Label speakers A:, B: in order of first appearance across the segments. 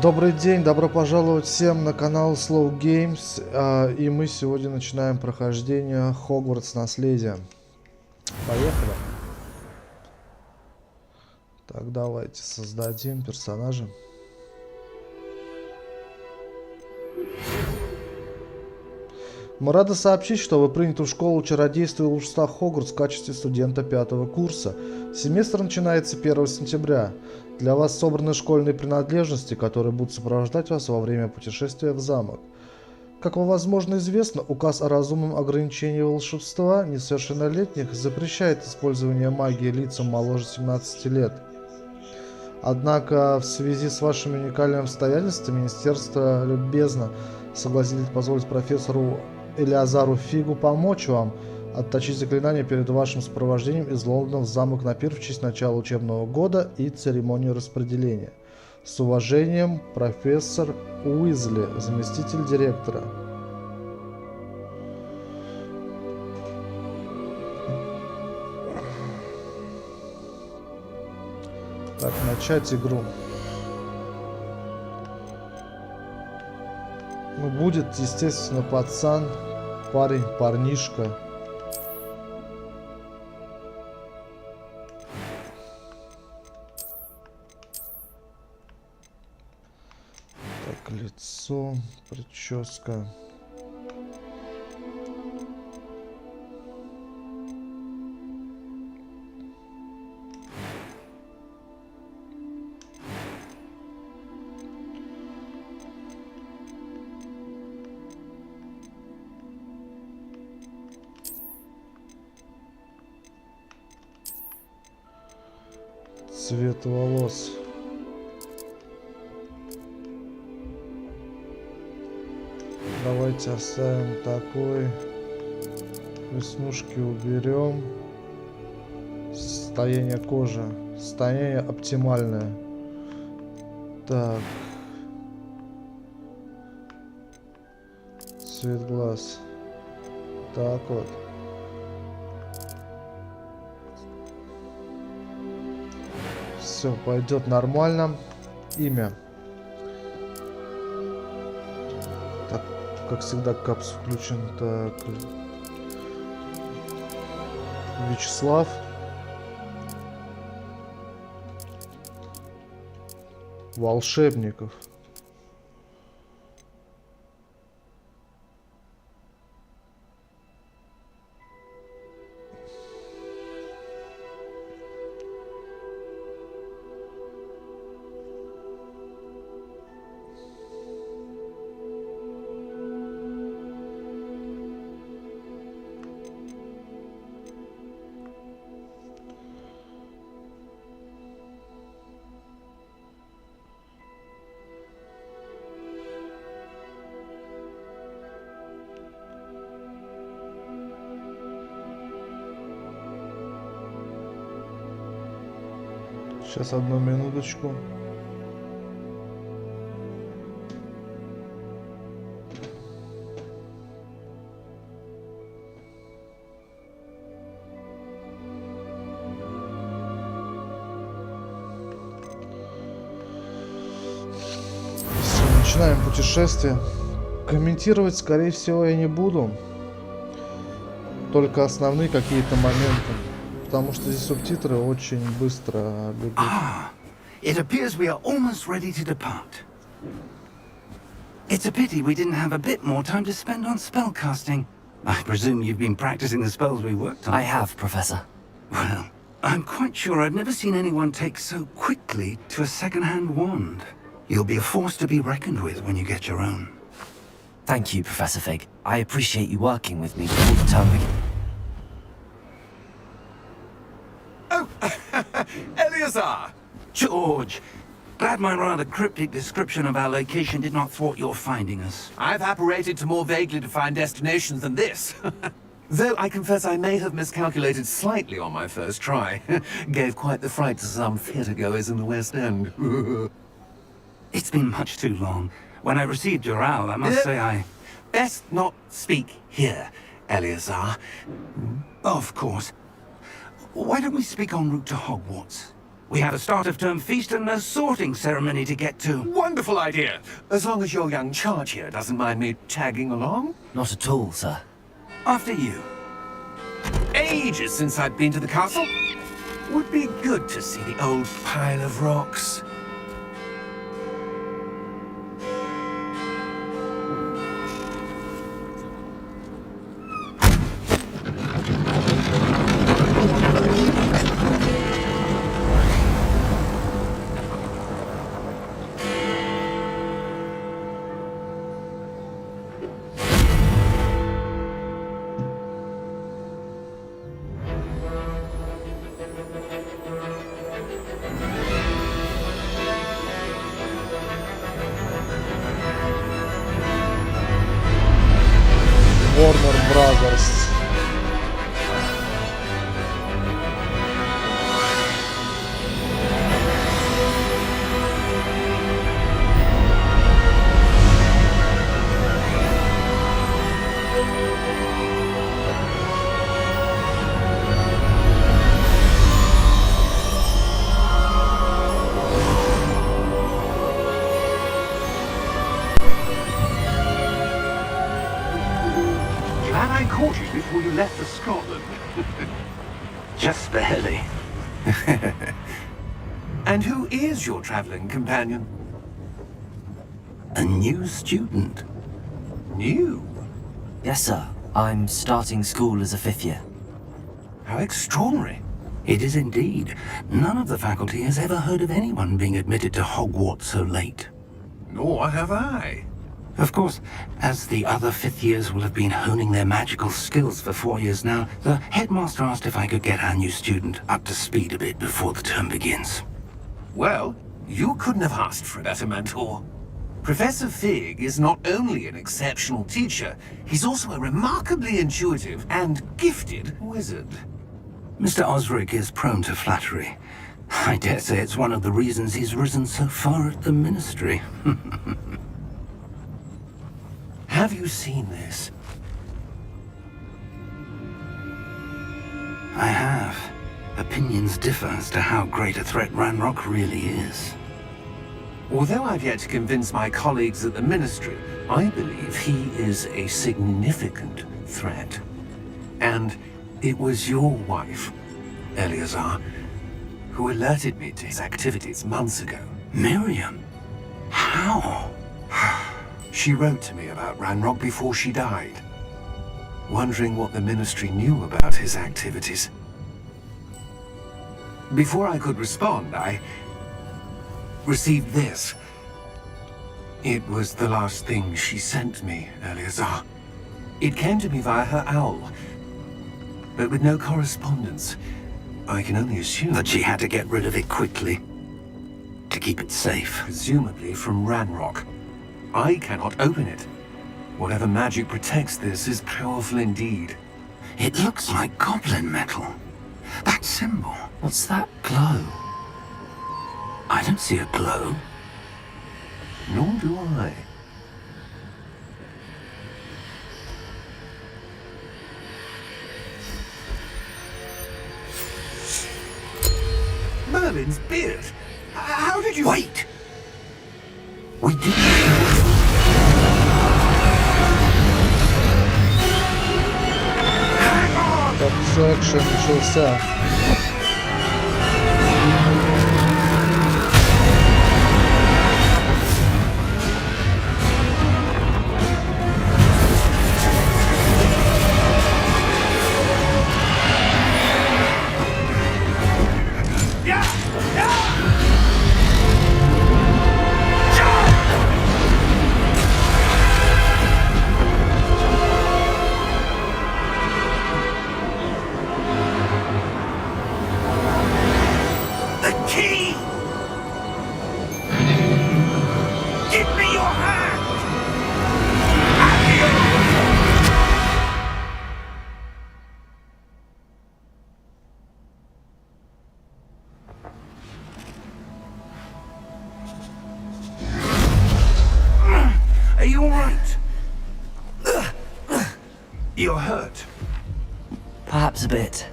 A: Добрый день, добро пожаловать всем на канал Slow Games, и мы сегодня начинаем прохождение Hogwarts Наследие. Поехали. Так, давайте создадим персонажа. Мы рады сообщить, что вы приняты в школу чародейства и волшебства Хогвартс в качестве студента 5-го курса. Семестр начинается 1 сентября. Для вас собраны школьные принадлежности, которые будут сопровождать вас во время путешествия в замок. Как вам, возможно, известно, указ о разумном ограничении волшебства несовершеннолетних запрещает использование магии лицам моложе 17 лет. Однако, в связи с вашими уникальными обстоятельствами, Министерство любезно согласилось позволить профессору Элиазару Фигу помочь вам отточить заклинания перед вашим сопровождением из Лондона в замок на пир в честь начала учебного года и церемонию распределения. С уважением, профессор Уизли, заместитель директора. Так, начать игру. Ну, будет, естественно, пацан, парень, парнишка. Так, лицо, прическа. Цвет волос. Давайте оставим такой. Веснушки уберем. Состояние кожи. Состояние оптимальное. Так. Цвет глаз. Так вот. Все, пойдет нормально. Имя. Так, как всегда, капс включен. Так. Вячеслав. Волшебников. Сейчас, одну минуточку. Все, начинаем путешествие. Комментировать, скорее всего, я не буду. Только основные какие-то моменты. Потому что здесь субтитры очень быстро бегут.
B: It appears we are almost ready to depart. It's a pity we didn't have a bit more time to spend on spellcasting. I presume you've been practicing the spells we worked on.
C: I have, Professor.
B: Well, I'm quite sure I've never seen anyone take so quickly to a second-hand wand. You'll be a force to be reckoned with when you get your own.
C: Thank you, Professor Fig. I appreciate you working with me all the time.
D: Eleazar!
B: George! Glad my rather cryptic description of our location did not thwart your finding us.
D: I've apparated to more vaguely defined destinations than this. Though I confess I may have miscalculated slightly on my first try. Gave quite the fright to some theatre-goers in the West End.
B: It's been much too long. When I received your owl, I must say I...
D: Best not speak here, Eleazar.
B: Of course. Why don't we speak en route to Hogwarts? We have a start-of-term feast and a sorting ceremony to get to.
D: Wonderful idea. As long as your young charge here doesn't mind me tagging along.
C: Not at all, sir.
B: After you.
D: Ages since I've been to the castle. Would be good to see the old pile of rocks.
A: Warner Brothers.
D: Glad I caught you before you left for Scotland.
B: Just barely.
D: And who is your traveling companion?
B: A new student.
D: New?
C: Yes, sir. I'm starting school as a 5th year.
D: How extraordinary.
B: It is indeed. None of the faculty has ever heard of anyone being admitted to Hogwarts so late.
D: Nor have I.
B: Of course, as the other 5th years will have been honing their magical skills for 4 years now, the headmaster asked if I could get our new student up to speed a bit before the term begins.
D: Well, you couldn't have asked for a better mentor. Professor Fig is not only an exceptional teacher, he's also a remarkably intuitive and gifted wizard.
B: Mr. Osric is prone to flattery. I dare say it's one of the reasons he's risen so far at the ministry.
D: Have you seen this?
B: I have. Opinions differ as to how great a threat Ranrock really is.
D: Although I've yet to convince my colleagues at the Ministry, I believe he is a significant threat. And it was your wife, Eleazar, who alerted me to his activities months ago.
B: Miriam? How?
D: She wrote to me about Ranrock before she died, wondering what the Ministry knew about his activities. Before I could respond, I received this. It was the last thing she sent me, Eleazar. It came to me via her owl, but with no correspondence. I can only assume
B: That she had to get rid of it quickly. To keep it safe.
D: presumably from Ranrock. I cannot open it. Whatever magic protects this is powerful indeed.
B: It looks like goblin metal. That symbol.
C: What's that glow?
B: I don't see a glow.
D: Nor do I. Merlin's beard. How did you...
B: Wait! We did.
A: Так, все, экшен начался.
B: The key! Give me your hand! Are you all right? You're hurt.
C: Perhaps a bit.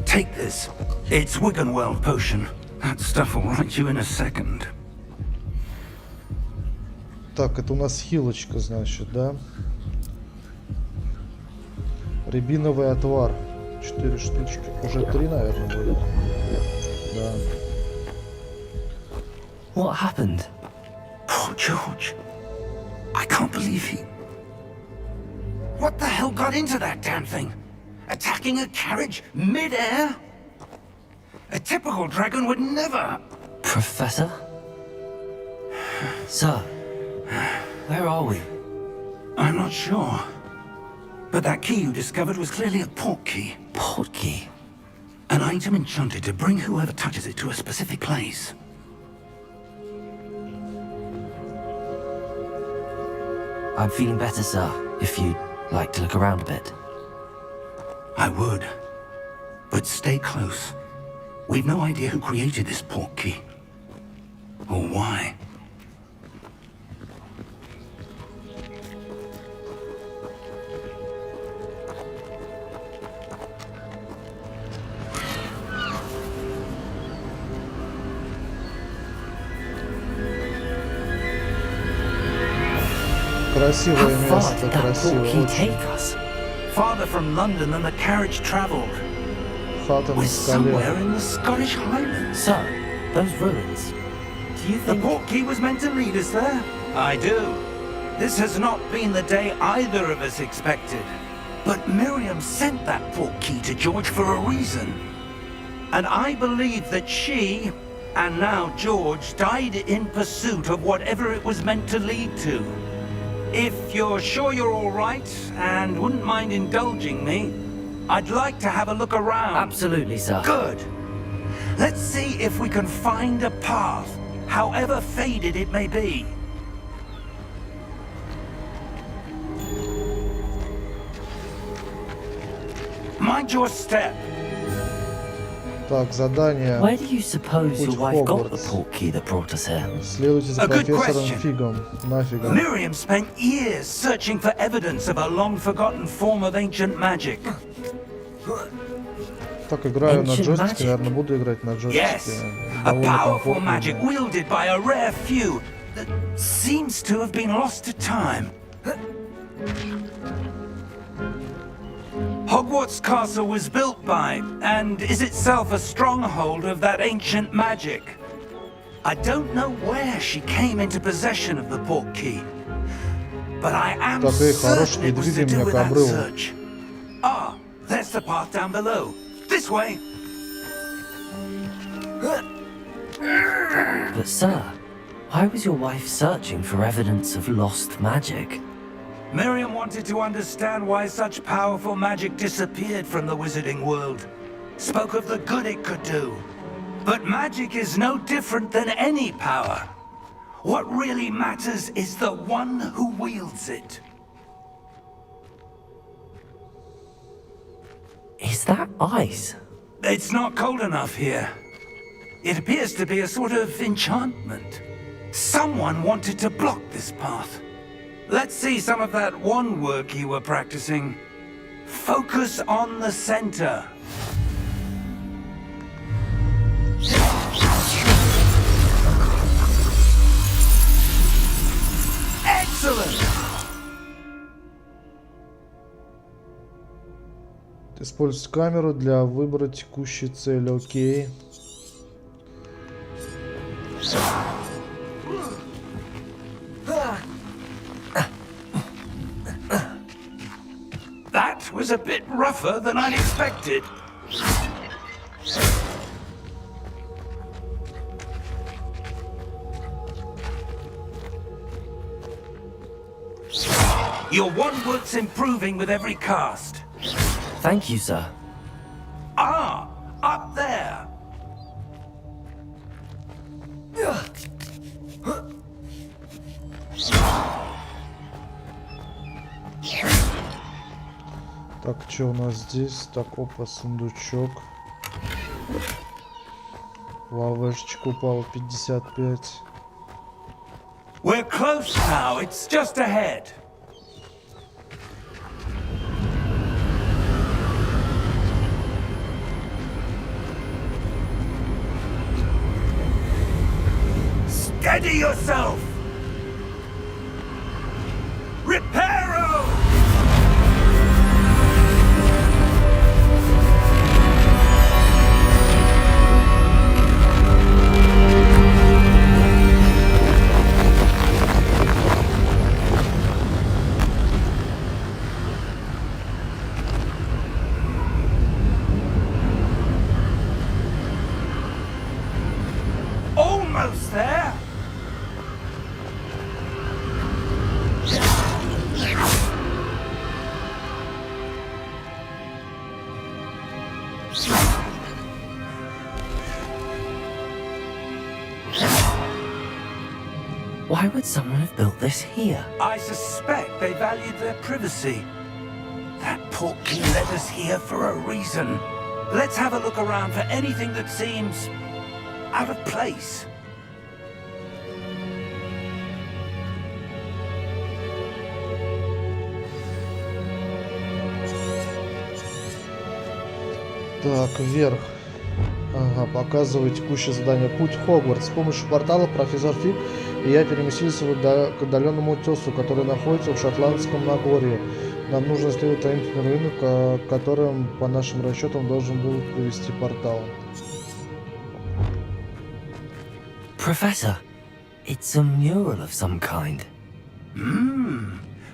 B: Take this. It's Wiggenweld potion. That stuff will right you in a second.
A: Так, это у нас хилочка, значит, да? Рябиновый отвар. 4 штучки. Уже 3, наверное, будет. Да.
C: What happened?
B: Poor George. I can't believe he... What the hell got into that damn thing? Attacking a carriage mid-air? A typical dragon would never...
C: Professor? Sir, where are we?
B: I'm not sure. But that key you discovered was clearly a port key.
C: Port key?
B: An item enchanted to bring whoever touches it to a specific place.
C: I'm feeling better, sir, if you'd like to look around a bit.
B: I would. But stay close. We've no idea who created this port key. Or why.
A: Красивое
C: How far
A: место,
C: did that
A: красиво,
C: port key
A: очень.
C: take us?
B: Farther from London than the carriage travelled.
A: Хата на
B: We're somewhere
A: скале.
B: in the Scottish Highlands.
C: Sir, those ruins. Do you
B: The
C: think...
B: port key was meant to lead us there? I do. This has not been the day either of us expected. But Miriam sent that port key to George for a reason. And I believe that she, and now George, died in pursuit of whatever it was meant to lead to. If you're sure you're all right, and wouldn't mind indulging me, I'd like to have a look around.
C: Absolutely, sir.
B: Good. Let's see if we can find a path, however faded it may be. Mind your step.
A: Так, задание.
C: Where do you suppose
A: Путь
C: your
A: в
C: wife got the
A: Хогвартс.
C: port key that brought us here?
A: Следуйте за
B: A good
A: профессором
B: question.
A: Фигом. Нафига.
B: Miriam spent years searching for evidence of a long-forgotten form of ancient magic.
A: Так, играю на
C: Ancient
A: джойстике,
C: magic.
A: наверное, буду играть на джойстике.
B: Yes, a
A: Довольно
B: powerful
A: комфортно.
B: magic wielded by a rare few that seems to have been lost to time. Hogwarts Castle was built by, and is itself a stronghold of that ancient magic. I don't know where she came into possession of the port key, but I am
A: Так, эй,
B: certain
A: хороший,
B: it was
A: двигай
B: to do
A: меня
B: with
A: к
B: that
A: обрыву.
B: search. Ah, there's the path down below. This way.
C: But sir, why was your wife searching for evidence of lost magic?
B: Miriam wanted to understand why such powerful magic disappeared from the wizarding world. Spoke of the good it could do. But magic is no different than any power. What really matters is the one who wields it.
C: Is that ice?
B: It's not cold enough here. It appears to be a sort of enchantment. Someone wanted to block this path. Let's see some of that one work you were practicing. Focus on the center. Excellent!
A: Использовать камеру для выбора текущей цели. Окей.
B: That was a bit rougher than I'd expected. Your one work's improving with every cast.
C: Thank you, sir.
B: Ah, up there.
A: Так, что у нас здесь? Так, опа, сундучок. Лавешечка упала 55.
B: We're close now. It's just ahead. Steady yourself! Reparo! Almost there!
C: Why would someone have built this here?
B: I suspect they valued their privacy. That portkey led us here for a reason. Let's have a look around for anything that seems out of place.
A: Так, вверх. Ага, показывает текущее задание. Путь в Хогвартс. С помощью портала профессор Фиг и я переместились к отдаленному утесу, который находится в Шотландском Нагорье. Нам нужно исследовать таинственный рынок, к которым, по нашим расчетам, должен был привести портал.
C: Professor, it's a mural of some kind.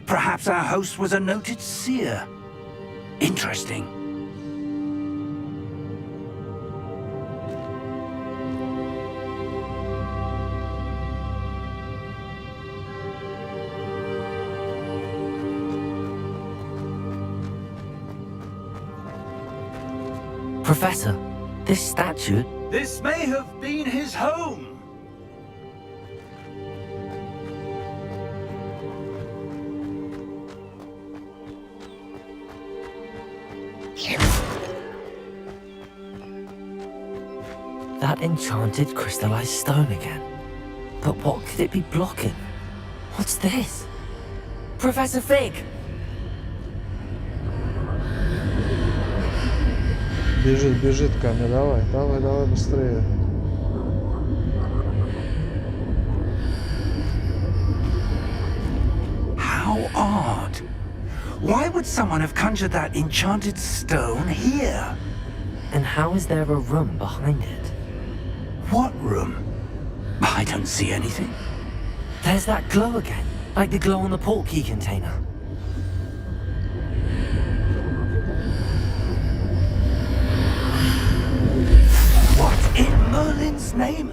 B: Perhaps our host was a noted seer. Interesting.
C: Professor, this statue...
B: This may have been his home.
C: That enchanted crystallized stone again. But what could it be blocking? What's this? Professor Fig!
A: Бежит, бежит ко мне, давай, давай, давай быстрее.
B: How odd. Why would someone have conjured that enchanted stone here?
C: And how is there a room behind it?
B: What room? I don't see anything.
C: There's that glow again, like the glow on the portkey container.
B: What in Merlin's name?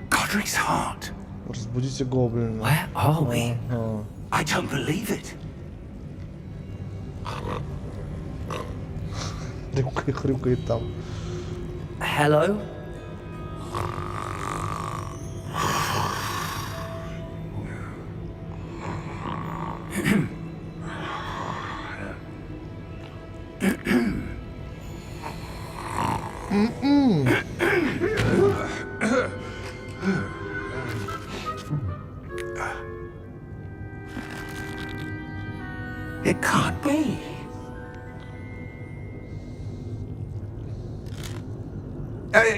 B: Godric's heart.
A: Разбудите гоблина.
C: Where are we?
A: Ага.
B: I don't believe it.
A: Хрюкает там.
C: Hello?
B: It can't be.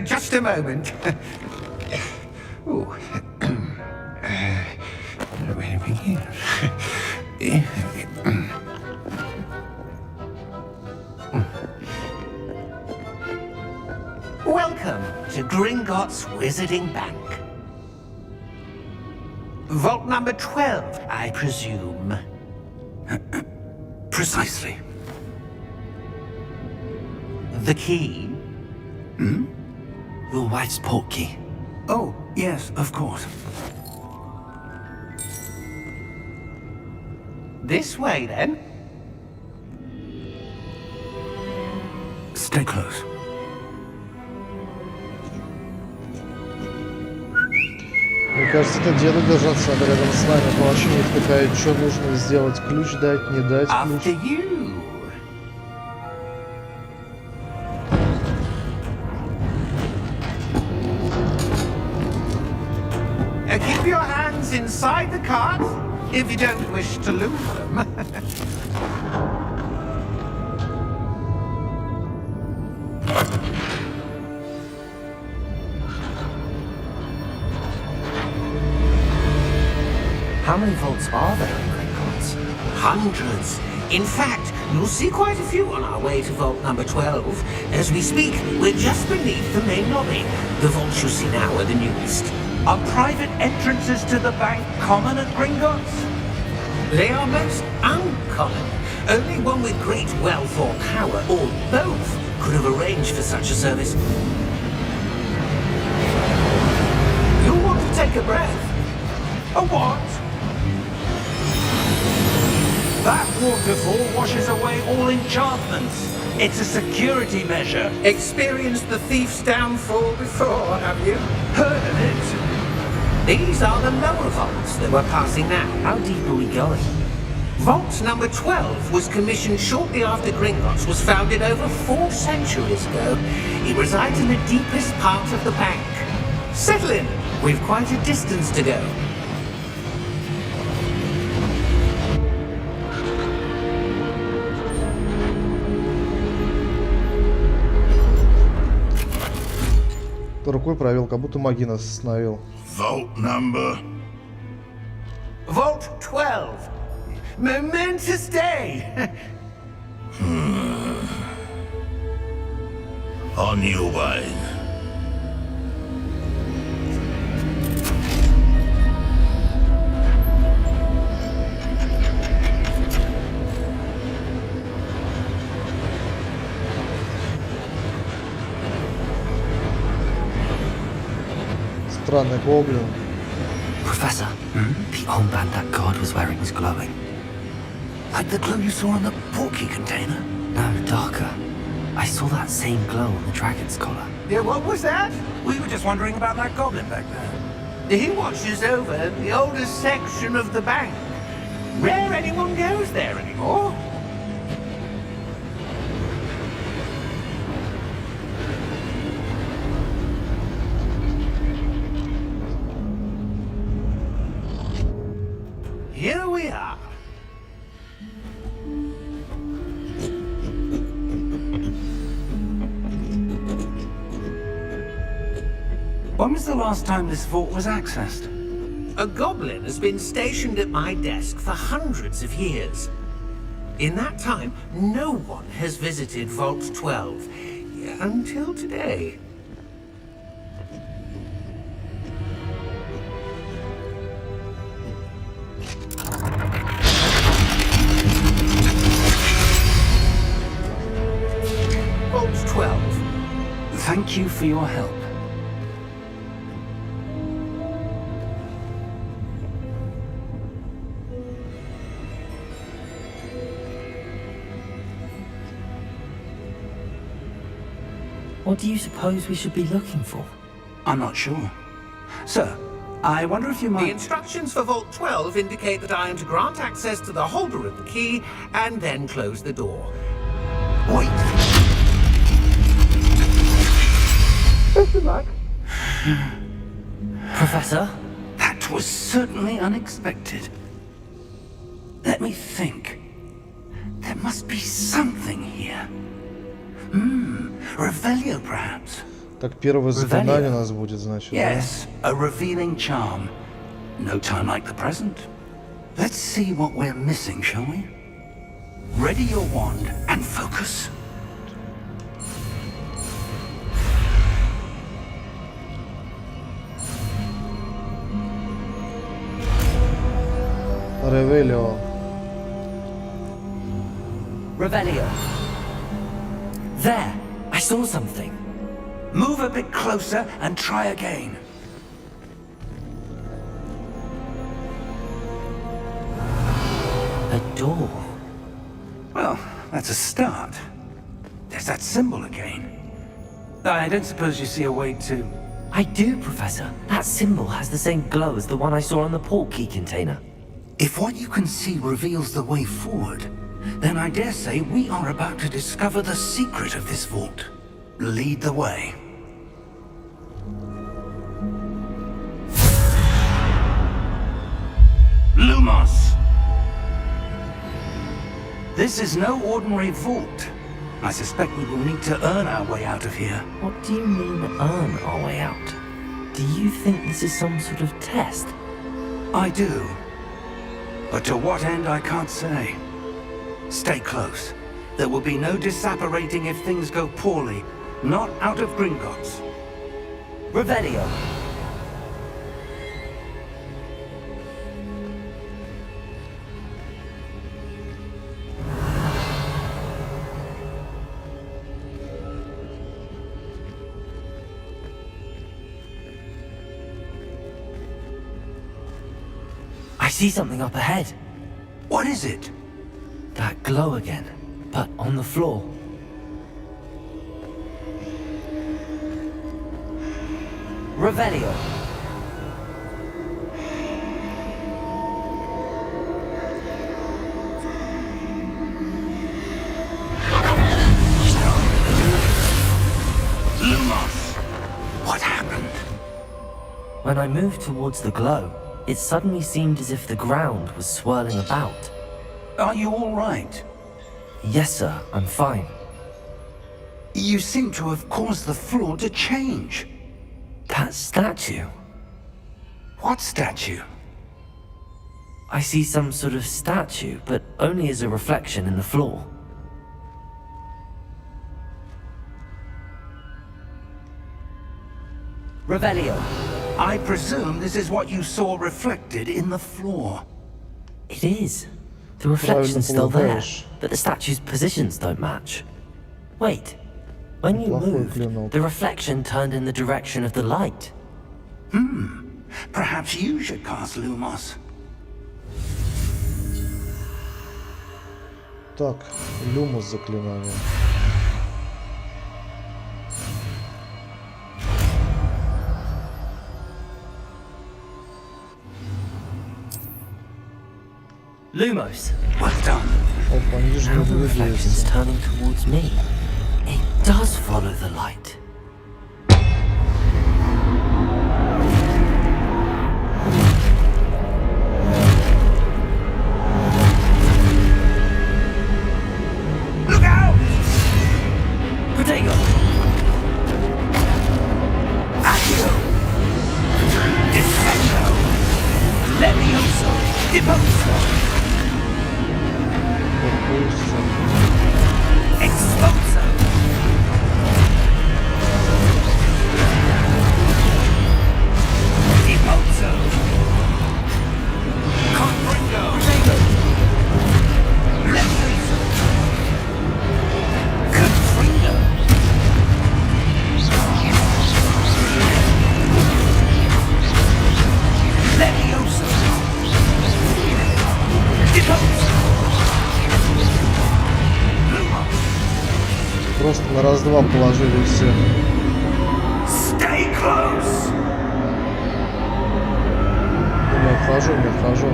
B: Just a moment. Ooh. Where to begin? Welcome to Gringotts Wizarding Bank. Vault number 12, I presume. Precisely. The key?
C: Your wife's portkey.
B: Oh, yes, of course. This way, then. Stay close.
A: Мне кажется, это деда держаться надо рядом с нами. Он вообще не втыкает, что нужно сделать. Ключ дать, не дать ключ.
B: After you. Keep your hands inside the cart if you don't wish to lose them.
C: How many vaults are there in Hogwarts?
D: Hundreds. In fact, you'll see quite a few on our way to vault number 12. As we speak, we're just beneath the main lobby. The vaults you see now are the newest.
B: Are private entrances to the bank common at Gringotts?
D: They are most uncommon. Only one with great wealth or power, or both, could have arranged for such a service. You'll want to take a breath.
B: A what? That waterfall washes away all enchantments. It's a security measure.
D: Experienced the thief's downfall before, have you?
B: Heard of it?
D: These are the lower vaults that we're passing now.
C: How deep are we going?
D: Vault number 12 was commissioned shortly after Gringotts was founded over 4 centuries ago. It resides in the deepest part of the bank. Settle in. We've quite a distance to go.
A: Рукой провел, как будто магии нас остановил.
E: Vault number.
B: Vault 12. Momentous day.
E: On your way.
A: Странный гоблин.
C: Professor, the armband that guard was wearing was glowing.
B: Like the glow you saw in the portkey container?
C: No, darker. I saw that same glow on the dragon's collar.
B: Yeah, what was that? We were just wondering about that goblin back there.
D: He watches over the oldest section of the bank. Rare anyone goes there anymore.
B: Here we are. When was the last time this vault was accessed?
D: A goblin has been stationed at my desk for hundreds of years. In that time, no one has visited Vault 12 until today. Vault 12.
B: Thank you for your help.
C: What do you suppose we should be looking for?
B: I'm not sure. Sir, I wonder if you
D: The
B: might...
D: instructions for Vault 12 indicate that I am to grant access to the holder of the key and then close the door.
B: Wait.
D: Best of luck.
C: Professor?
B: That was certainly unexpected. Let me think. There must be something here. Revelio, perhaps?
A: Так, первое заклинание у нас будет, значит.
B: Yes, a revealing charm. No time like the present. Let's see what we're missing, shall we? Ready your wand and focus.
A: Да? Ревелио.
C: Revelio. There! I saw something.
B: Move a bit closer and try again.
C: A door.
B: Well, that's a start. There's that symbol again. I don't suppose you see a way to...
C: I do, Professor. That symbol has the same glow as the one I saw on the portkey container.
B: If what you can see reveals the way forward, then I dare say we are about to discover the secret of this vault. Lead the way. Lumos! This is no ordinary vault. I suspect we will need to earn our way out of here.
C: What do you mean, earn our way out? Do you think this is some sort of test?
B: I do. But to what end, I can't say. Stay close. There will be no disapparating if things go poorly. Not out of Gringotts.
C: Revelio. I see something up ahead.
B: What is it?
C: That glow again, but on the floor. Revelio.
B: Lumos! What happened?
C: When I moved towards the glow, it suddenly seemed as if the ground was swirling about.
B: Are you all right?
C: Yes, sir, I'm fine.
B: You seem to have caused the floor to change.
C: That statue.
B: What statue?
C: I see some sort of statue, but only as a reflection in the floor. Revelio.
B: I presume this is what you saw reflected in the floor.
C: It is. The reflection's
A: Правильно
C: still there,
A: полагаешь.
C: but the statue's positions don't match. Wait. When you
A: Плохой
C: moved,
A: клинок.
C: the reflection turned in the direction of the light.
B: Perhaps you should cast Lumos.
A: Так, Люмус заклинание.
C: Lumos.
B: Well done.
A: Опа, нижний
C: Now the reflection's
A: двигается.
C: turning towards me. It does follow the light.
B: Look out!
C: Protego!
B: Accio! Defendo! Levioso! Devoso!
A: Пропустим.
B: Exposo! Devoso! Confringo! Levioso! Confringo! Levioso! Devoso!
A: Просто на раз-два положили все.
B: Stay close!
A: Не отхожу, не отхожу.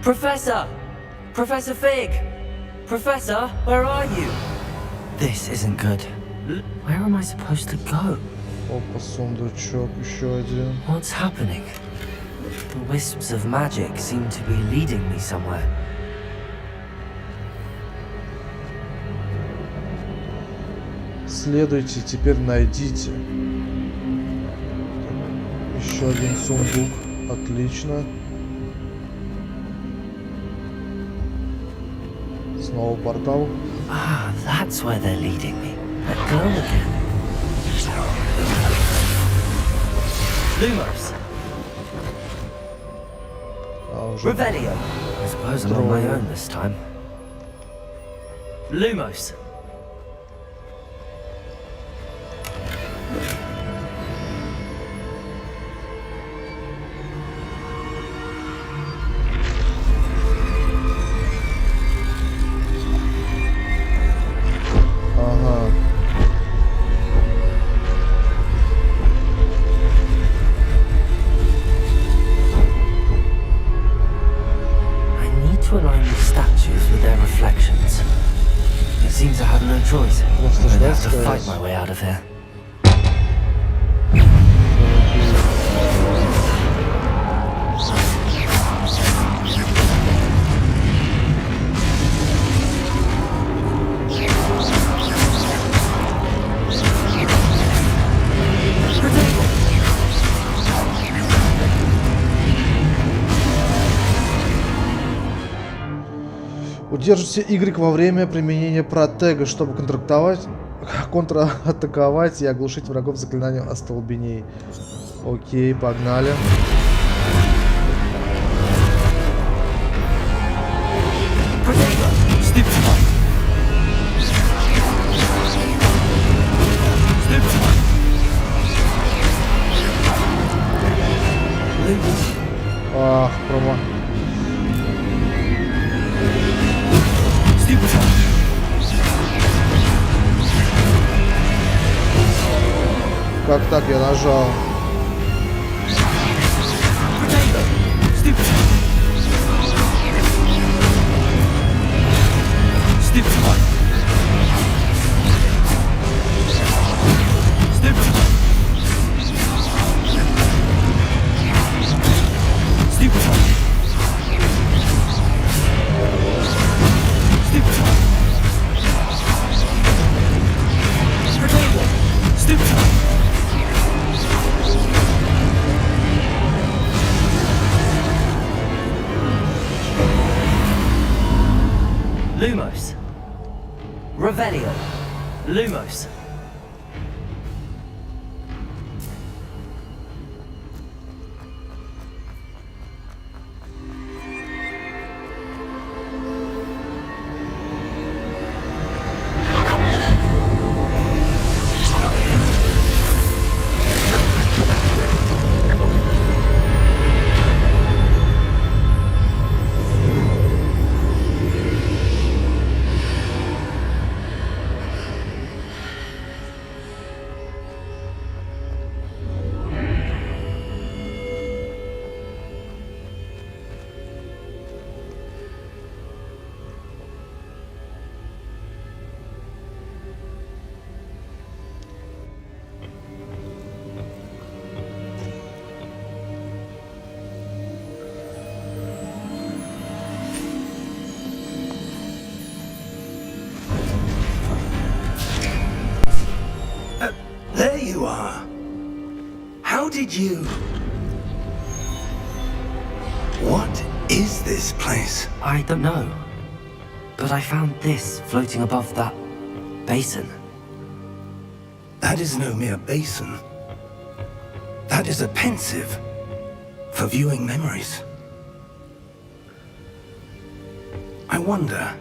C: Professor! Professor Fig! Professor, where are you? This isn't good. Where am I supposed to go?
A: Опа, сундучок, еще один.
C: What's happening? The wisps of magic seem to be leading me somewhere.
A: Следуйте, теперь найдите. Еще один сундук. Отлично. Снова портал.
C: Ah, that's where they're leading me. That glow again. Lumos!
A: А, уже
C: Revelio! I suppose I'm on my own this time. Lumos!
A: Ага.
C: I need to align the statues with their reflections. It seems I have no choice.
A: Просто
C: I'm gonna
A: ждать
C: have to fight
A: осталось.
C: my way out of here. Protego!
A: Удержите Y во время применения протега, чтобы контратаковать и оглушить врагов заклинанием остолбенений. Окей, погнали. Ах, промо. Как так я нажал?
C: Lumos. Revelio. Lumos.
B: There you are. How did you... What is this place?
C: I don't know. But I found this floating above that basin.
B: That is no mere basin. That is a pensive for viewing memories. I wonder...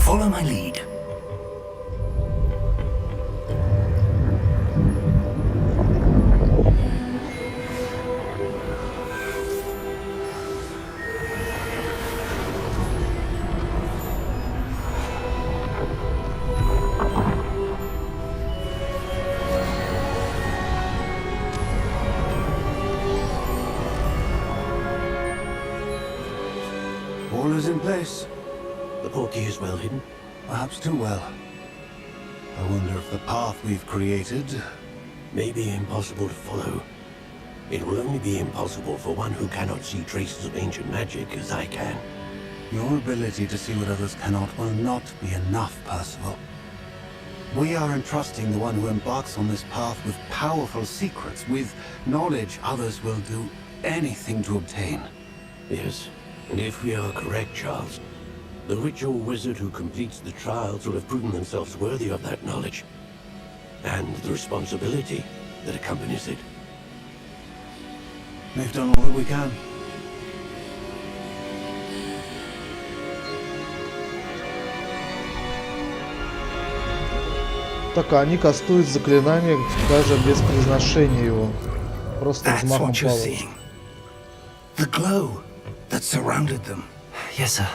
B: Follow my lead.
F: All is in place.
G: The portkey is well hidden.
F: Perhaps too well. I wonder if the path we've created...
G: May be impossible to follow. It will only be impossible for one who cannot see traces of ancient magic as I can.
F: Your ability to see what others cannot will not be enough, Percival. We are entrusting the one who embarks on this path with powerful secrets, with knowledge others will do anything to obtain.
G: Yes, and if we are correct, Charles, the ritual wizard who completes the trials will have proven themselves worthy of that knowledge. And the responsibility that accompanies it.
F: They've done all that we can.
A: Так, они кастуют заклинание даже без произношения его. Просто
B: That's
A: взмахом
B: what you're
A: палочки.
B: seeing. The glow that surrounded them.
C: Yes, sir.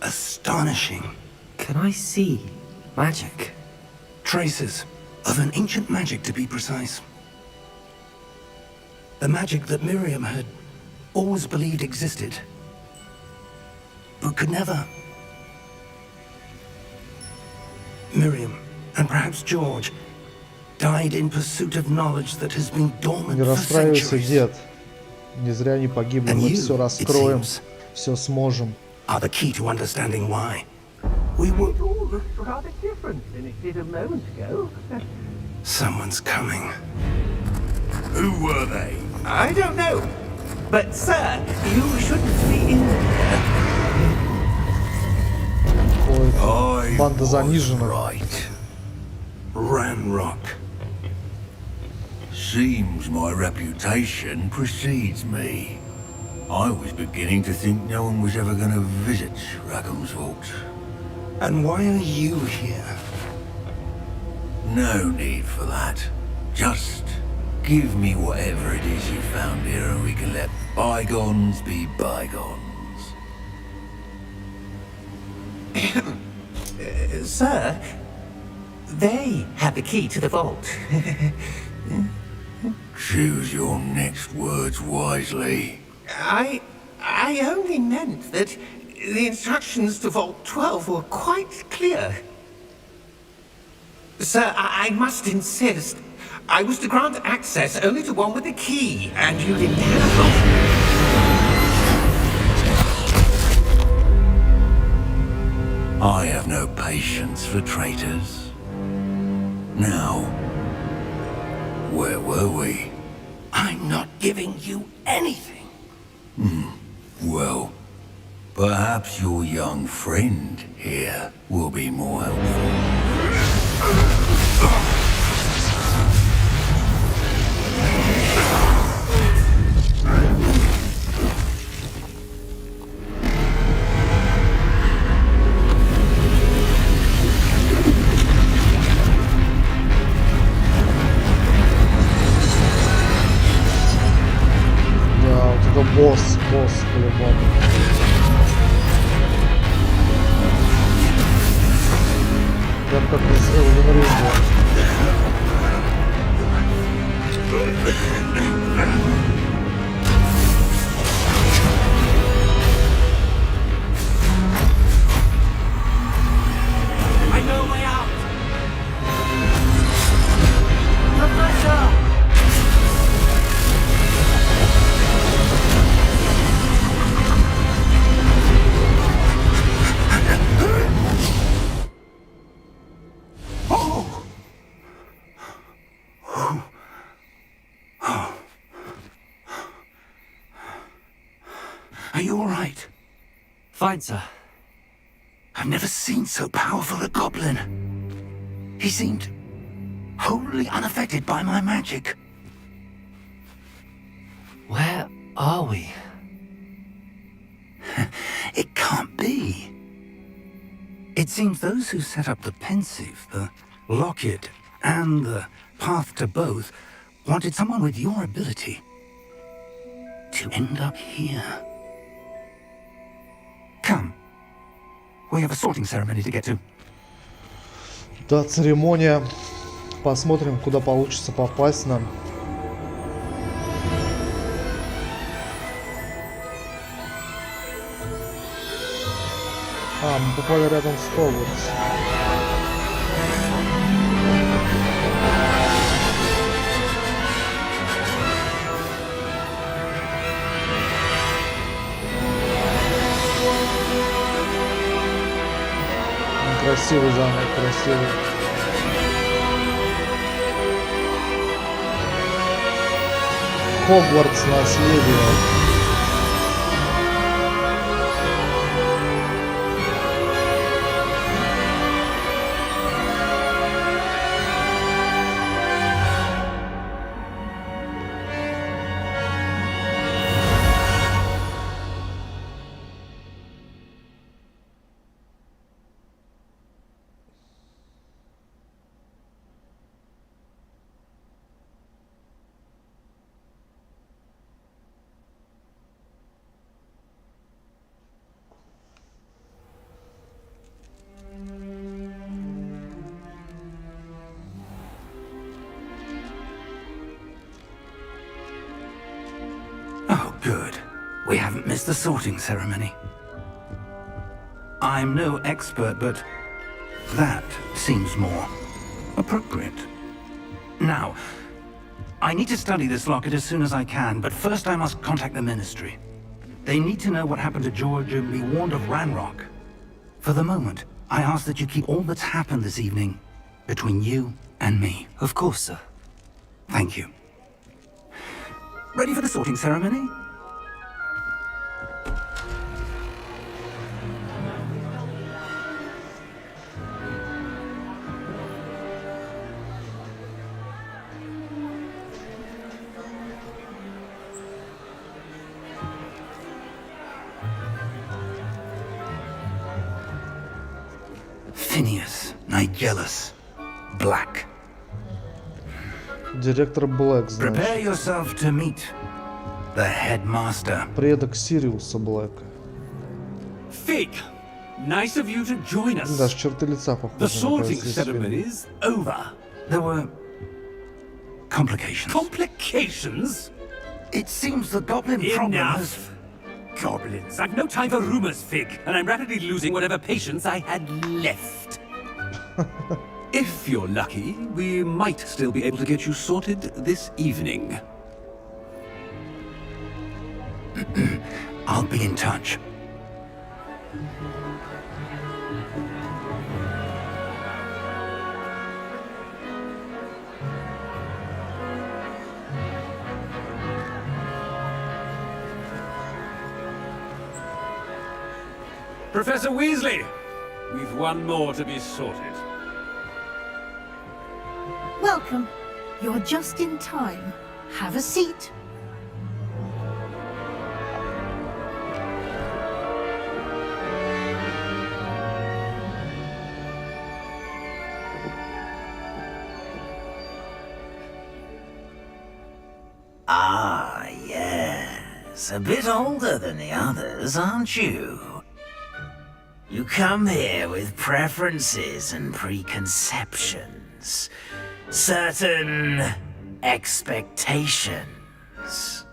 B: Astonishing.
C: Can I see magic?
B: Traces of an ancient magic, to be precise. The magic that Miriam had always believed existed, but could never. Miriam, and perhaps George, died in pursuit of knowledge that has been dormant
A: Не
B: for
A: расстраивайся,
B: centuries.
A: дед. Не зря они погибли.
B: And
A: Мы
B: you,
A: все
B: it
A: раскроем,
B: seems,
A: все сможем.
B: are the key to understanding why. We were...
D: It all looks rather different than it did a moment ago.
B: Someone's coming.
E: Who were they?
B: I don't know. But, sir, you shouldn't be in there.
A: Ой, банда занижена.
E: Right. Ranrock. Seems my reputation precedes me. I was beginning to think no one was ever going to visit Rackham's vault.
B: And why are you here?
E: No need for that. Just give me whatever it is you found here and we can let bygones be bygones.
B: Sir, they have the key to the vault.
E: Choose your next words wisely.
B: I only meant that the instructions to Vault 12 were quite clear. Sir, I must insist. I was to grant access only to one with the key, and you didn't have it.
E: I have no patience for traitors. Now, where were we?
B: I'm not giving you anything.
E: Well, perhaps your young friend here will be more helpful.
A: Босс по-любому. Прям как из Elden Ring.
B: I know my out. Professor! Are you all right?
C: Fine, sir.
B: I've never seen so powerful a goblin. He seemed wholly unaffected by my magic.
C: Where are we?
B: It can't be. It seems those who set up the pensive, the locket, and the path to both wanted someone with your ability to end up here. Come. We have a sorting ceremony to get to.
A: Да, церемония. Посмотрим, куда получится попасть нам. А, мы попали рядом с Хогвартс. Красивый замок, красивый. Хогвартс, наследие.
B: Oh, good. We haven't missed the sorting ceremony. I'm no expert, but that seems more appropriate. Now, I need to study this locket as soon as I can, but first I must contact the Ministry. They need to know what happened to George and be warned of Ranrock. For the moment, I ask that you keep all that's happened this evening between you and me.
C: Of course, sir.
B: Thank you. Ready for the sorting ceremony? Phineas, Nigellus, Black.
A: Директор Блэк,
B: Prepare
A: значит.
B: yourself to meet the headmaster.
A: Предок Сириуса Блэка.
H: Fig, nice of you to join us.
A: Даже черты лица
H: The
A: похожи на
H: sorting
A: Красный
H: ceremony is over.
B: There were complications.
H: Complications?
B: It seems the goblin problem has...
H: Enough. Goblins. I've no time for rumors, Fig, and I'm rapidly losing whatever patience I had left. If you're lucky, we might still be able to get you sorted this evening.
B: I'll be in touch.
H: Professor Weasley, we've one more to be sorted.
I: Welcome. You're just in time. Have a seat.
B: Ah, yes. A bit older than the others, aren't you? You come here with preferences and preconceptions. Certain expectations.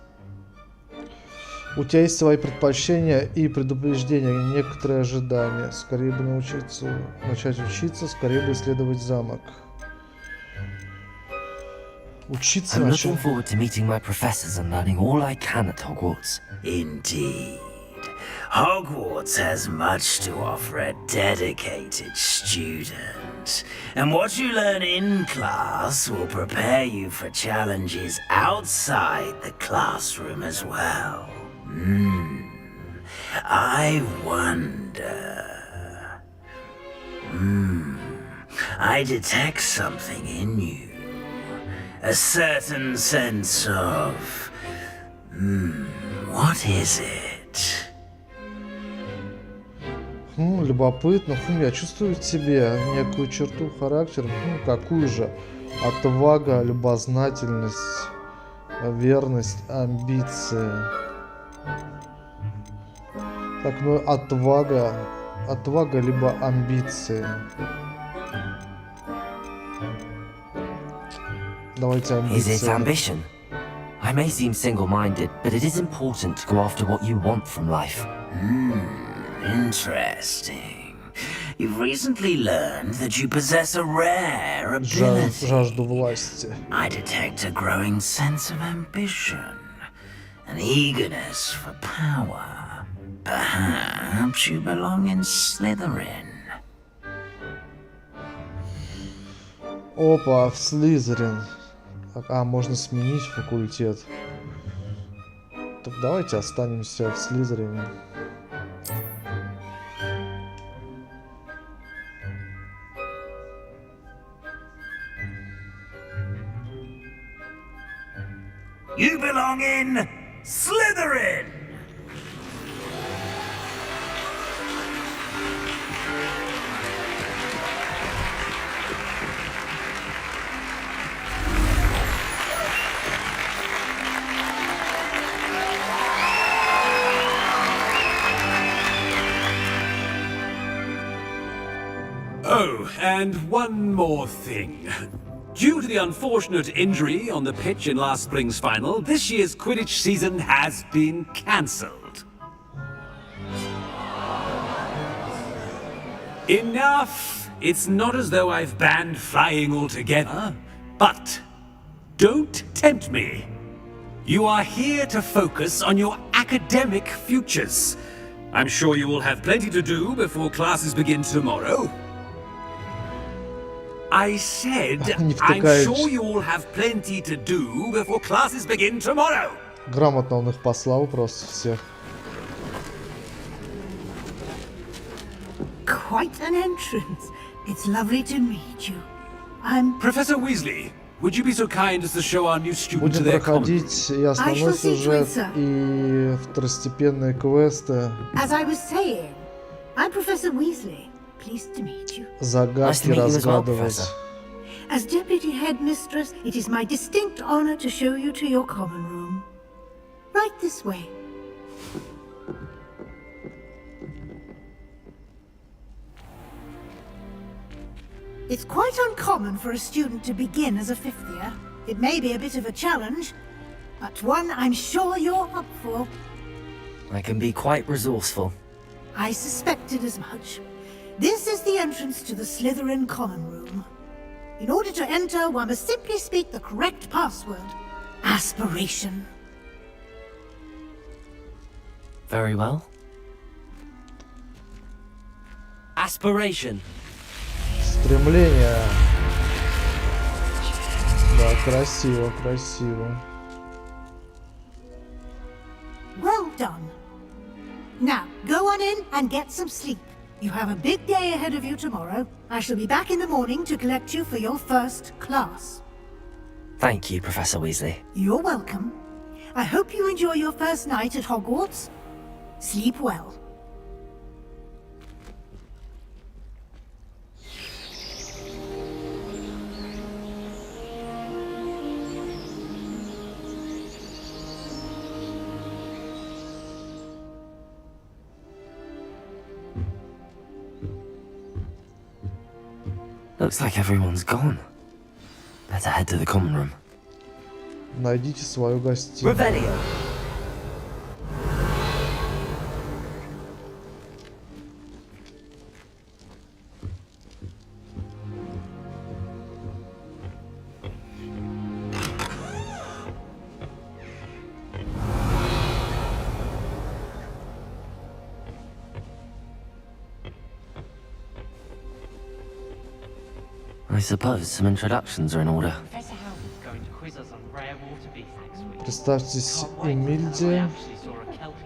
A: У тебя есть свои предпочтения и предупреждения, некоторые ожидания. Скорее бы начать учиться, скорее бы исследовать замок. Учиться
C: I'm
A: начать.
C: looking forward to meeting my professors and learning all I can at Hogwarts.
B: Indeed. Hogwarts has much to offer a dedicated student. And what you learn in class will prepare you for challenges outside the classroom as well. I wonder... I detect something in you. A certain sense of... what is it?
A: Любопытно. Я чувствую в себе некую черту характера. Какую же? Отвага, любознательность, верность, амбиции. Так, ну отвага. Отвага либо амбиции. Давайте
C: Is it
A: амбиции.
C: ambition? I may seem single-minded, but it is important to go after what you want from life.
B: Interesting. You've recently learned that you possess a rare ability.
A: Жажду власти.
B: I detect a growing sense of ambition, an eagerness for power. Perhaps you belong in Slytherin.
A: Опа, в Слизерин. А, можно сменить факультет. Так давайте останемся в Слизерине.
B: You belong in Slytherin!
H: Oh, and one more thing. Due to the unfortunate injury on the pitch in last spring's final, this year's Quidditch season has been cancelled. Enough! It's not as though I've banned flying altogether, but don't tempt me. You are here to focus on your academic futures. I'm sure you will have plenty to do before classes begin tomorrow. I said, I'm sure you will have plenty to do before classes begin tomorrow.
A: Грамотно он их послал просто всех.
I: Quite an entrance. It's lovely to meet you. I'm...
H: Professor Weasley, would you be so kind as to show our new student to
A: Будем
H: their
A: проходить и основной сюжет, и второстепенные квесты.
I: As I was saying, I'm Professor Weasley. Pleased to meet you.
A: Загадки разгадывать.
I: As Deputy Headmistress, it is my distinct honor to show you to your common room. Right this way. It's quite uncommon for a student to begin as a fifth year. It may be a bit of a challenge, but one I'm sure you're up for.
C: I can be quite resourceful.
I: I suspected as much. This is the entrance to the Slytherin common room. In order to enter, one must simply speak the correct password. Aspiration.
C: Very well. Aspiration.
A: Стремление. Да, красиво, красиво.
I: Well done. Now, go on in and get some sleep. You have a big day ahead of you tomorrow. I shall be back in the morning to collect you for your first class.
C: Thank you, Professor Weasley.
I: You're welcome. I hope you enjoy your first night at Hogwarts. Sleep well.
C: Looks like everyone's gone. Better head to the common room.
A: Найдите свою гостиную.
C: Revelio. I suppose some introductions are in order.
A: Представьтесь Эмильде,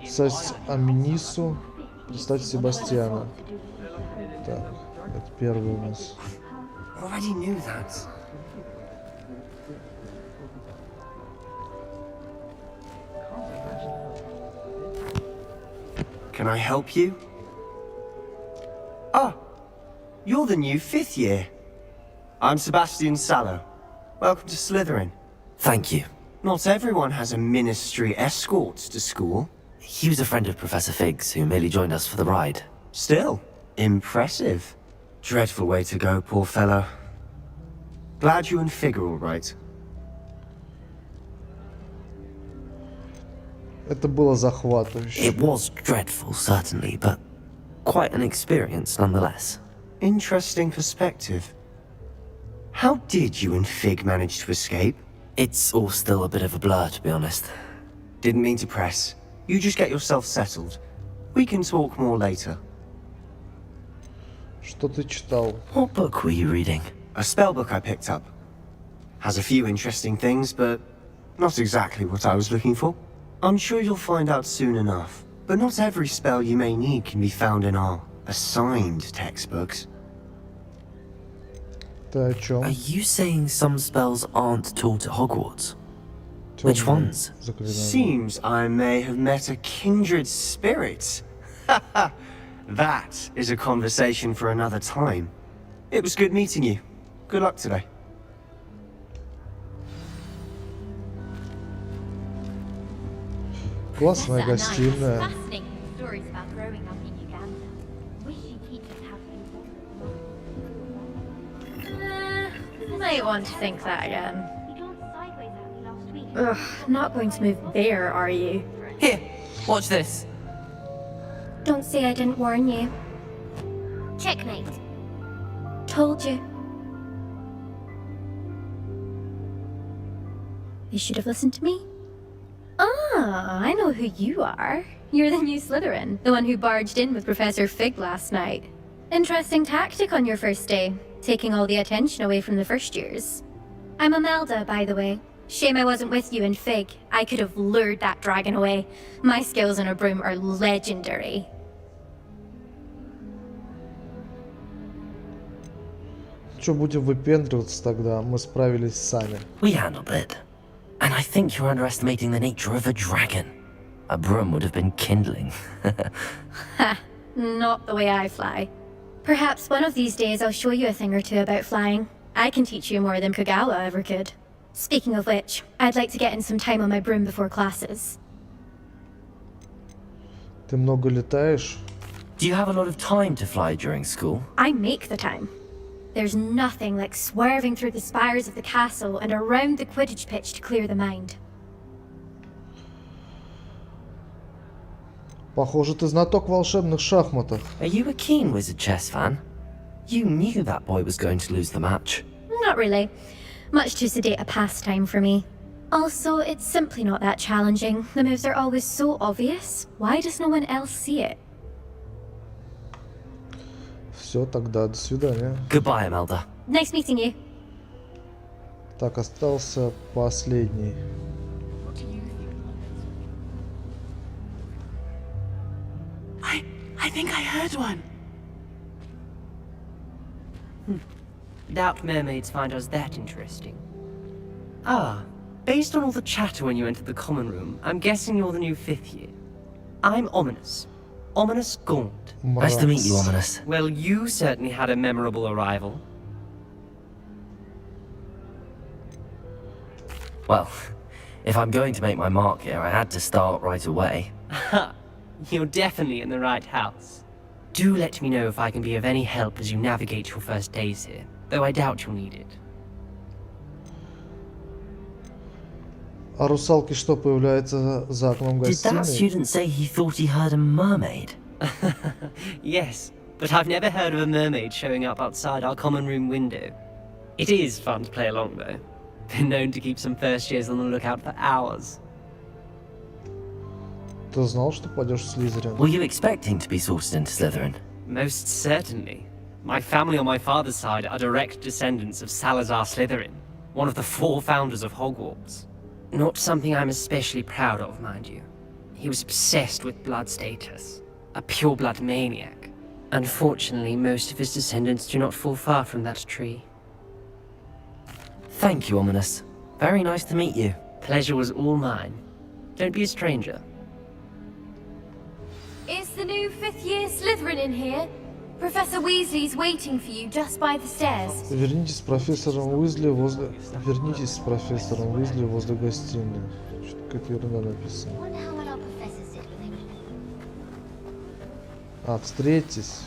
A: представьтесь Аминису, представьте Себастьяна. Так, это первый у нас.
J: Already knew that. Can I help you? Ah, you're the new fifth year. I'm Sebastian Sallow. Welcome to Slytherin.
C: Thank you.
J: Not everyone has a ministry escort to school.
C: He was a friend of Professor Fig's who merely joined us for the ride.
J: Still, impressive. Dreadful way to go, poor fellow. Glad you and Fig are all right.
A: Это было захватывающе.
C: It was dreadful, certainly, but quite an experience nonetheless.
J: Interesting perspective. How did you and Fig manage to escape?
C: It's all still a bit of a blur, to be honest.
J: Didn't mean to press. You just get yourself settled. We can talk more later.
A: Что ты читал?
C: What book were you reading?
J: A spell book I picked up. Has a few interesting things, but not exactly what I was looking for. I'm sure you'll find out soon enough. But not every spell you may need can be found in our assigned textbooks.
A: Ты о чем?
C: Are you saying some spells aren't taught at Hogwarts? Which ones?
J: Seems I may have met a kindred spirit. That is a conversation for another time. It was good meeting you. Good luck today.
A: Классная гостиная.
K: Might want to think that again. Ugh, not going to move there, are you?
C: Here, watch this.
K: Don't say I didn't warn you.
L: Checkmate.
K: Told you. You should have listened to me. Ah, Ah, I know who you are. You're the new Slytherin, the one who barged in with Professor Fig last night. Interesting tactic on your first day, taking all the attention away from the first years. I'm Imelda, by the way. Shame I wasn't with you in Fig. I could have lured that dragon away. My skills on a broom are legendary.
A: Чё будем выпендриваться тогда? Мы справились сами.
C: We handled it. And I think you're underestimating the nature of a dragon. A broom would have been kindling.
K: Ha, not the way I fly. Perhaps one of these days I'll show you a thing or two about flying. I can teach you more than Kagawa ever could. Speaking of which, I'd like to get in some time on my broom before classes.
A: Ты много летаешь?
C: Do you have a lot of time to fly during school?
K: I make the time. There's nothing like swerving through the spires of the castle and around the Quidditch pitch to clear the mind.
A: Похоже, ты знаток в волшебных шахматах.
C: Are you a keen Wizard chess fan? You knew that boy was going to lose the match.
K: Not really. Much too sedate a pastime for me. Also, it's simply not that challenging. The moves are always so obvious. Why does no one else see it?
A: Все, тогда до свидания.
C: Goodbye, Imelda.
K: Nice meeting you.
A: Так, остался последний.
M: I think I heard one.
N: Doubt mermaids find us that interesting. Ah, based on all the chatter when you entered the common room, I'm guessing you're the new 5th year. I'm Ominous. Ominous Gaunt.
C: Nice to meet you, Ominous.
N: Well, you certainly had a memorable arrival.
C: Well, if I'm going to make my mark here, I had to start right away.
N: Ha! You're definitely in the right house. Do let me know if I can be of any help as you navigate your first days here, though I doubt you'll need it.
A: А русалки что, появляются за окном
C: Did that
A: гостиной?
C: student say he thought he heard a mermaid?
N: Yes, but I've never heard of a mermaid showing up outside our common room window. It is fun to play along, though. Been known to keep some first years on the lookout for hours.
A: Ты знал, что пойдешь в Слизерин?
C: Were you expecting to be sorted into Slytherin?
N: Most certainly. My family on my father's side are direct descendants of Salazar Slytherin, one of the 4 founders of Hogwarts. Not something I'm especially proud of, mind you. He was obsessed with blood status, a pure-blood maniac. Unfortunately, most of his descendants do not fall far from that tree.
C: Thank you, Ominous. Very nice to meet you.
N: Pleasure was all mine. Don't be a stranger.
K: Is the new 5th year Slytherin in here? Professor Weasley's waiting for you just by the stairs.
A: Вернитесь с профессором Уизли возле... Вернитесь с профессором Уизли возле гостиной. Что-то какая-то ерунда написана. А, встретитесь.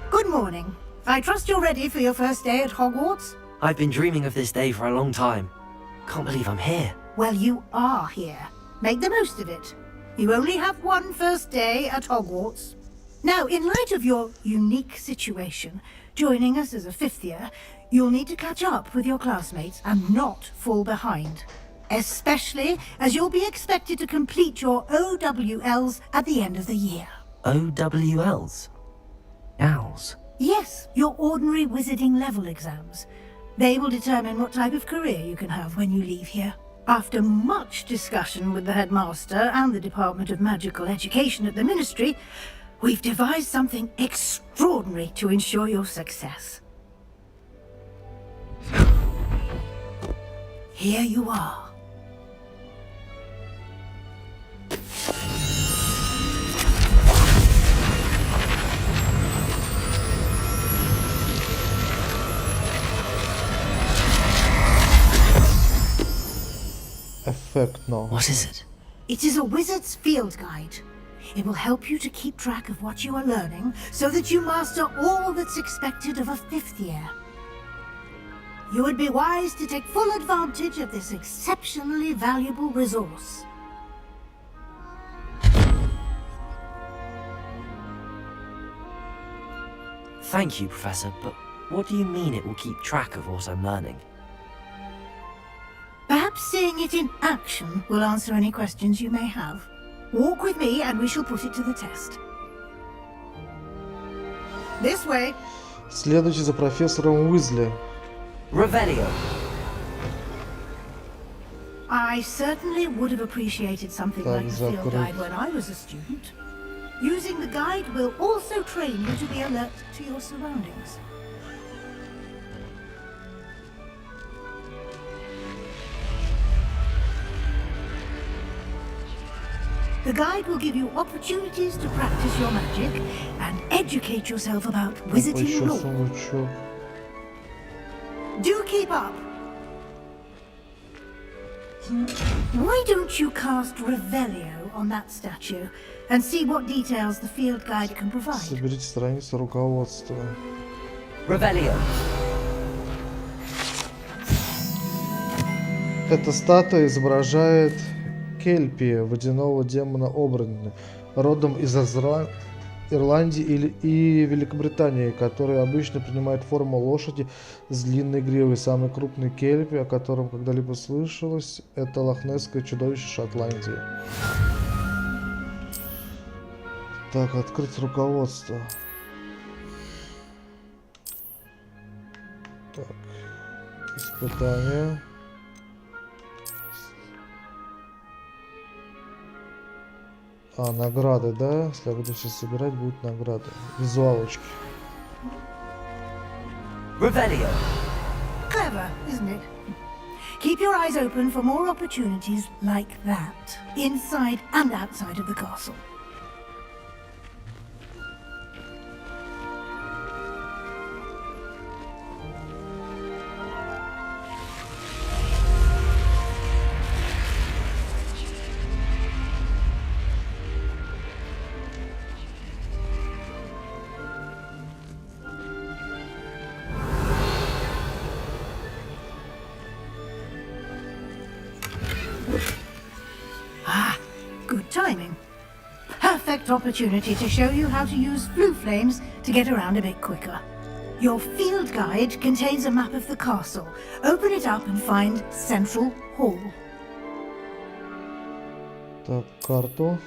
I: Good morning. I trust you're ready for your first day at Hogwarts?
C: I've been dreaming of this day for a long time. Can't believe I'm here.
I: Well, you are here. Make the most of it. You only have one first day at Hogwarts. Now, in light of your unique situation, joining us as a 5th year, you'll need to catch up with your classmates and not fall behind. Especially as you'll be expected to complete your OWLs at the end of the year.
C: OWLs? Owls?
I: Yes, your ordinary wizarding level exams. They will determine what type of career you can have when you leave here. After much discussion with the headmaster and the Department of Magical Education at the Ministry, we've devised something extraordinary to ensure your success. Here you are.
A: Эффектно.
C: What is it?
I: It is a wizard's field guide. It will help you to keep track of what you are learning so that you master all that's expected of a 5th year. You would be wise to take full advantage of this exceptionally valuable resource.
C: Thank you, Professor, but what do you mean it will keep track of what I'm learning?
I: Perhaps seeing it in action will answer any questions you may have. Walk with me and we shall put it to the test. This way.
A: Следуйте за профессором Уизли.
C: Revelio.
I: I certainly would have appreciated something like a field guide when I was a student. Using the guide will also train you to be alert to your surroundings. The guide will give you opportunities to practice your magic and educate yourself about wizarding lore. Do keep up! Why don't you cast Revelio on that statue and see what details the field guide can provide?
A: Соберите страницу руководства.
C: Revelio.
A: Эта статуя изображает Кельпи, водяного демона-оборотня, родом из Ирландии и Великобритании, который обычно принимает форму лошади с длинной гривой. Самый крупный Кельпи, о котором когда-либо слышалось, это лохнесское чудовище Шотландии. Так, открыть руководство. Так, испытание. А, награды, да? Если я буду все собирать, будут награды. Визуалочки.
C: Revelio.
I: Clever, isn't it? Keep your eyes open for more opportunities like that, inside and outside of the castle. Good timing. Perfect opportunity to show you how to use blue flames to get around a bit quicker. Your field guide contains a map of the castle. Open it up and find Central Hall.
A: Так, карту.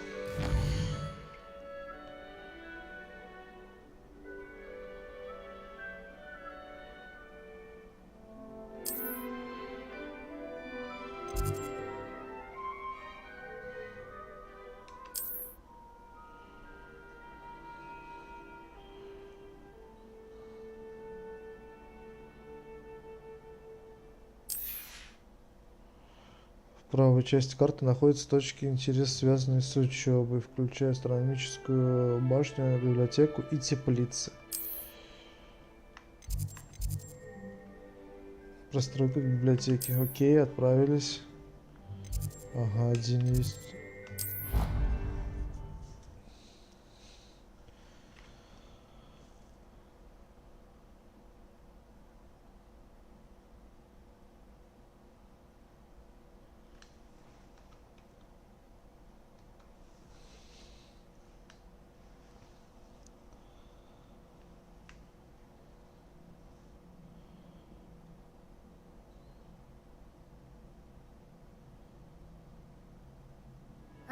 A: В правой части карты находятся точки интереса, связанные с учебой, включая астрономическую башню, библиотеку и теплицы. Простройка библиотеки. Окей, отправились. Ага, один есть.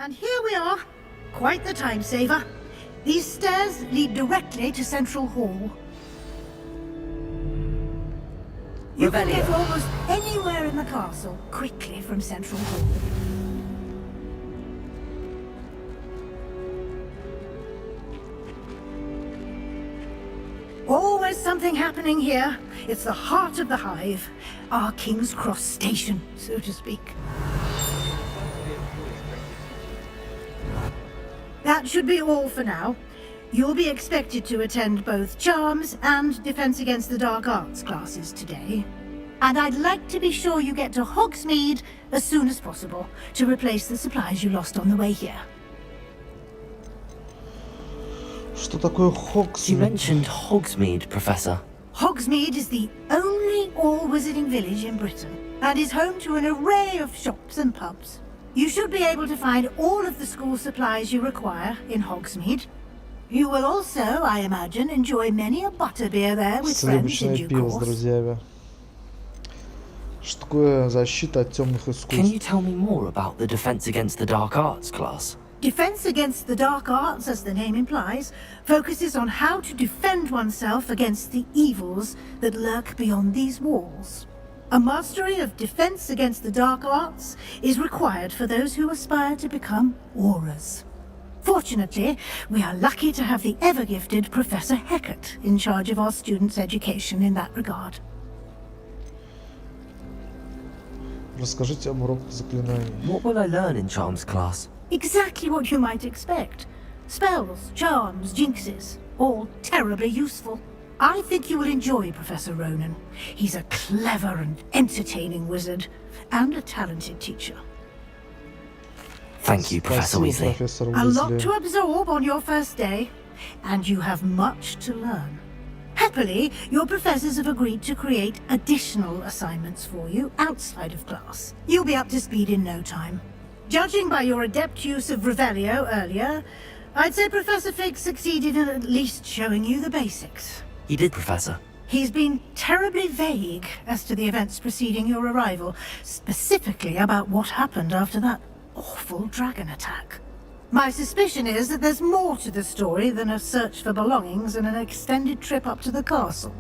I: And here we are. Quite the time saver. These stairs lead directly to Central Hall. You can get almost anywhere in the castle quickly from Central Hall. Always something happening here. It's the heart of the hive. Our King's Cross station, so to speak. That should be all for now. You'll be expected to attend both Charms and Defense Against the Dark Arts classes today. And I'd like to be sure you get to Hogsmeade as soon as possible to replace the supplies you lost on the way here.
A: Что такое Hogsmeade?
C: You mentioned Hogsmeade, Professor.
I: Hogsmeade is the only all-wizarding village in Britain and is home to an array of shops and pubs. You should be able to find all of the school supplies you require in Hogsmeade. You will also, I imagine, enjoy many a butterbeer there with friends in
A: Сливочное
I: due
A: пиво с
I: course.
A: друзьями. Что такое защита от темных
C: Can
A: искусств?
C: you tell me more about the Defense Against the Dark Arts class?
I: Defense against the dark arts, as the name implies, focuses on how to defend oneself against the evils that lurk beyond these walls. A mastery of defense against the dark arts is required for those who aspire to become auras. Fortunately, we are lucky to have the ever-gifted Professor Heckert in charge of our students' education in that regard.
A: Расскажите об уроках заклинаний.
C: What will I learn in Charms class?
I: Exactly what you might expect. Spells, charms, jinxes, all terribly useful. I think you will enjoy Professor Ronan. He's a clever and entertaining wizard, and a talented teacher.
C: Thank you, Professor
A: Спасибо,
C: Weasley.
A: профессор
I: A lot
A: Уизли.
I: to absorb on your first day, and you have much to learn. Happily, your professors have agreed to create additional assignments for you outside of class. You'll be up to speed in no time. Judging by your adept use of Revelio earlier, I'd say Professor Fig succeeded in at least showing you the basics.
C: He did, Professor.
I: He's been terribly vague as to the events preceding your arrival, specifically about what happened after that awful dragon attack. My suspicion is that there's more to the story than a search for belongings and an extended trip up to the castle.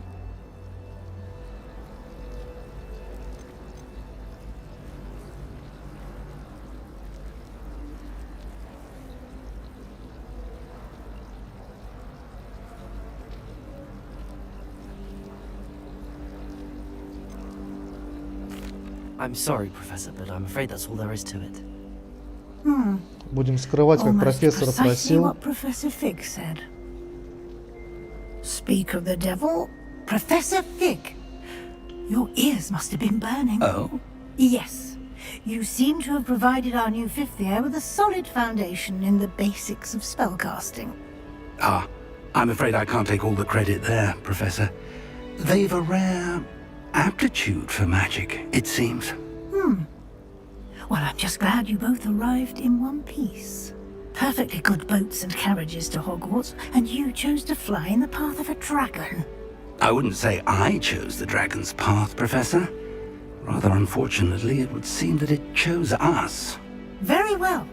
C: I'm sorry, Professor, but I'm afraid that's all there is to it.
A: Будем скрывать, как
I: Almost
A: профессор
I: precisely
A: просил.
I: what Professor Fig said. Speak of the devil, Professor Fig. Your ears must have been burning.
B: Oh?
I: Yes. You seem to have provided our new fifth year with a solid foundation in the basics of spellcasting.
B: Ah, I'm afraid I can't take all the credit there, Professor. They've a rare aptitude for magic, it seems.
I: Well, I'm just glad you both arrived in one piece. Perfectly good boats and carriages to Hogwarts, and you chose to fly in the path of a dragon.
B: I wouldn't say I chose the dragon's path, Professor. Rather unfortunately, it would seem that it chose us.
I: Very well.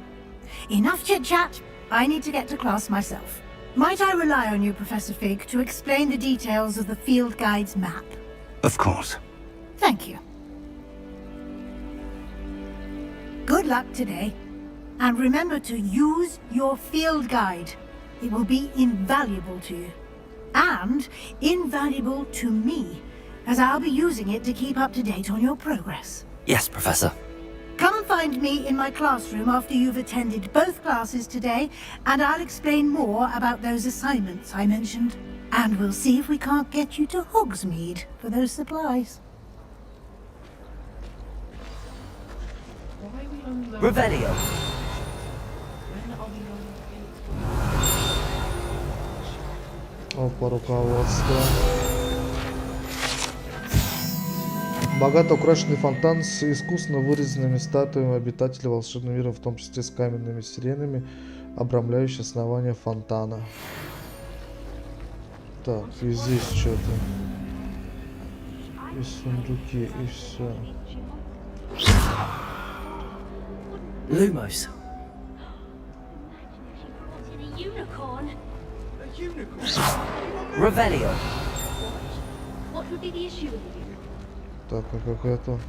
I: Enough chit-chat. I need to get to class myself. Might I rely on you, Professor Fig, to explain the details of the field guide's map?
B: Of course.
I: Thank you. Good luck today. And remember to use your field guide. It will be invaluable to you. And invaluable to me, as I'll be using it to keep up to date on your progress.
C: Yes, Professor.
I: Come and find me in my classroom after you've attended both classes today, and I'll explain more about those assignments I mentioned. And we'll see if we can't get you to Hogsmeade for those supplies.
C: Revelio.
A: Опа, руководство. Богато украшенный фонтан с искусно вырезанными статуями обитателей волшебного мира, в том числе с каменными сиренами, обрамляющие основание фонтана. Так, и здесь что-то. И сундуки, и все.
C: Lumos.
L: A unicorn?
C: Revelio.
L: What would be the issue with you?
A: Так, а как это?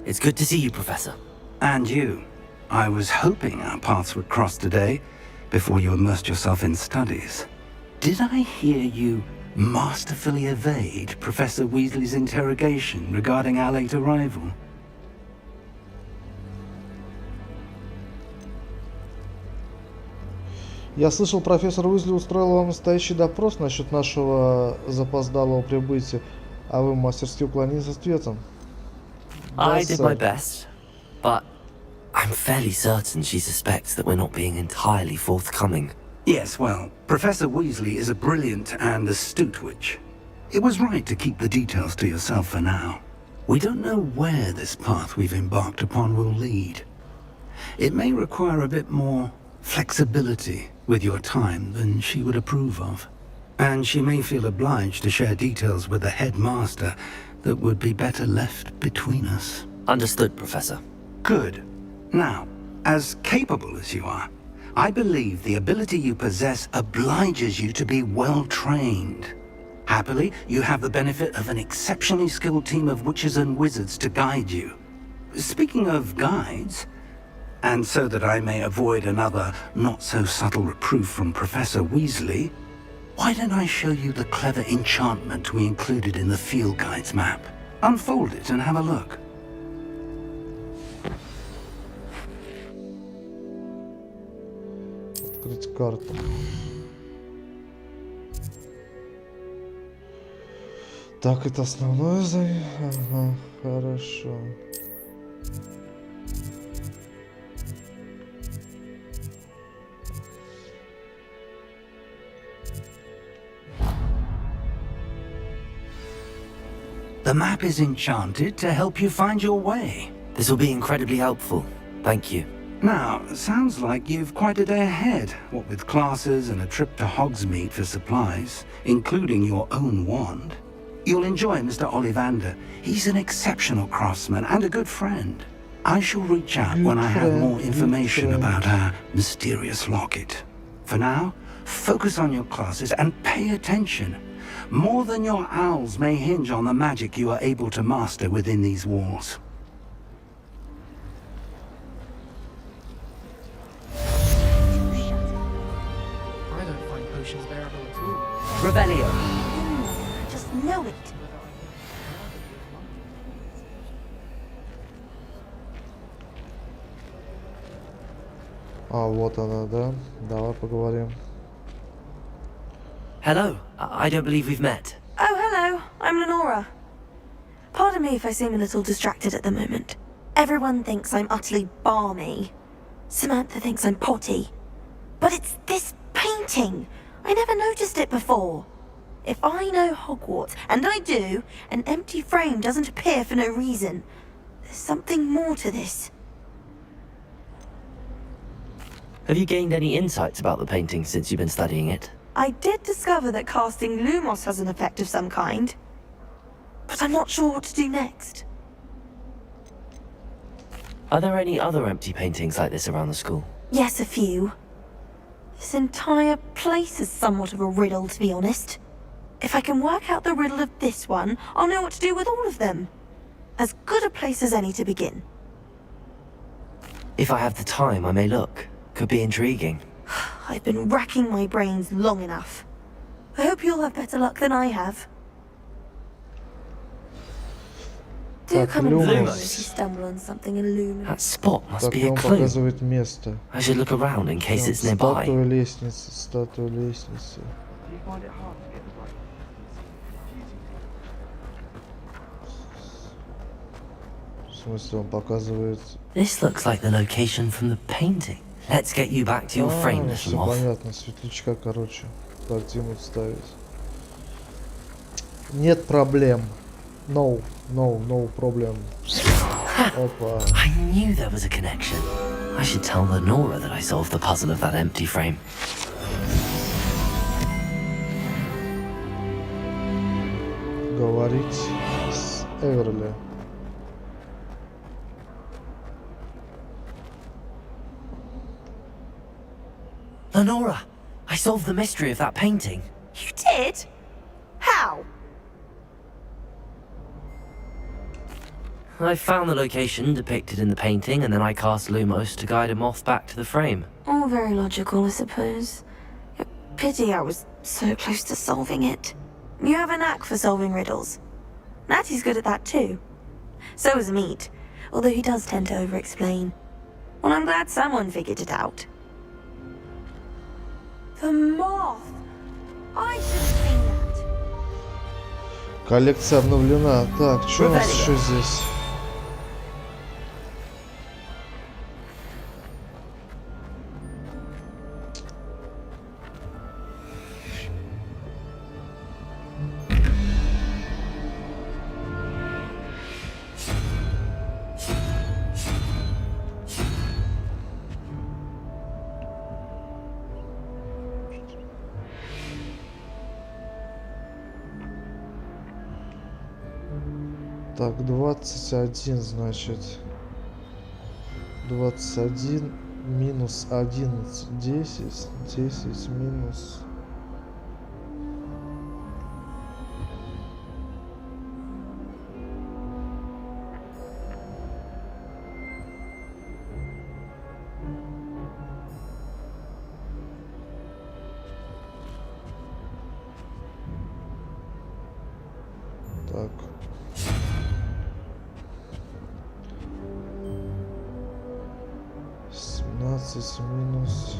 C: It's good to see you, Professor.
B: And you. I was hoping our paths would cross today, before you immersed yourself in studies. Did I hear you masterfully evade Professor Weasley's interrogation regarding our late arrival?
A: Я слышал, профессор Уизли устроил вам настоящий допрос насчет нашего запоздалого прибытия, а вы мастерски уклонились от ответом.
C: I did my best, but I'm fairly certain she suspects that we're not being entirely forthcoming.
B: Yes, well, Professor Weasley is a brilliant and astute witch. It was right to keep the details to yourself for now. We don't know where this path we've embarked upon will lead. It may require a bit more flexibility with your time than she would approve of. And she may feel obliged to share details with the headmaster that would be better left between us.
C: Understood, Professor.
B: Good. Now, as capable as you are, I believe the ability you possess obliges you to be well trained. Happily, you have the benefit of an exceptionally skilled team of witches and wizards to guide you. Speaking of guides, and so that I may avoid another not-so-subtle reproof from Professor Weasley, why don't I show you the clever enchantment we included in the field guide's map? Unfold it and have a look.
A: Открыть карту. Так, это основное задание. Ага, хорошо.
B: The map is enchanted to help you find your way.
C: This will be incredibly helpful. Thank you.
B: Now, sounds like you've quite a day ahead, what with classes and a trip to Hogsmeade for supplies, including your own wand. You'll enjoy Mr. Ollivander. He's an exceptional craftsman and a good friend. I shall reach out when I have more information about our mysterious locket. For now, focus on your classes and pay attention. More than your owls may hinge on the magic you are able to master within these walls.
M: I don't find potions bearable at all.
C: Revelio.
I: I just know it.
A: А, вот она, да? Давай поговорим.
C: Hello. I don't believe we've met.
O: Oh, hello. I'm Lenora. Pardon me if I seem a little distracted at the moment. Everyone thinks I'm utterly balmy. Samantha thinks I'm potty. But it's this painting. I never noticed it before. If I know Hogwarts, and I do, an empty frame doesn't appear for no reason. There's something more to this.
C: Have you gained any insights about the painting since you've been studying it?
O: I did discover that casting Lumos has an effect of some kind. But I'm not sure what to do next.
C: Are there any other empty paintings like this around the school?
O: Yes, a few. This entire place is somewhat of a riddle, to be honest. If I can work out the riddle of this one, I'll know what to do with all of them. As good a place as any to begin.
C: If I have the time, I may look. Could be intriguing.
O: I've been racking my brains long enough. I hope you'll have better luck than I have. Do come and follow me if you stumble on something illuminating.
C: That spot must
A: Так,
C: be a
A: он
C: clue.
A: показывает место.
C: I should look around in case it's nearby.
A: Статуя лестницы, статуя лестницы. В смысле, он показывает...
C: This looks like the location from the painting. Let's get you back to your frame, little
A: все
C: moth.
A: понятно, светлячка, короче, картину вставить. Нет проблем. No problem. Опа.
C: I knew there was a connection. I should tell Lenora that I solved the puzzle of that empty frame.
A: Говорить с Эверли.
C: Lenora, I solved the mystery of that painting.
O: You did? How?
C: I found the location depicted in the painting, and then I cast Lumos to guide a moth back to the frame.
O: All very logical, I suppose. Pity I was so close to solving it. You have a knack for solving riddles. Natty's good at that too. So is Meat, although he does tend to over-explain. Well, I'm glad someone figured it out. The moth! I should have seen that.
A: Коллекция обновлена. Так, что у нас еще здесь? Так, 21, значит. 21 минус 11, 10, 10 минус... Так. Минус...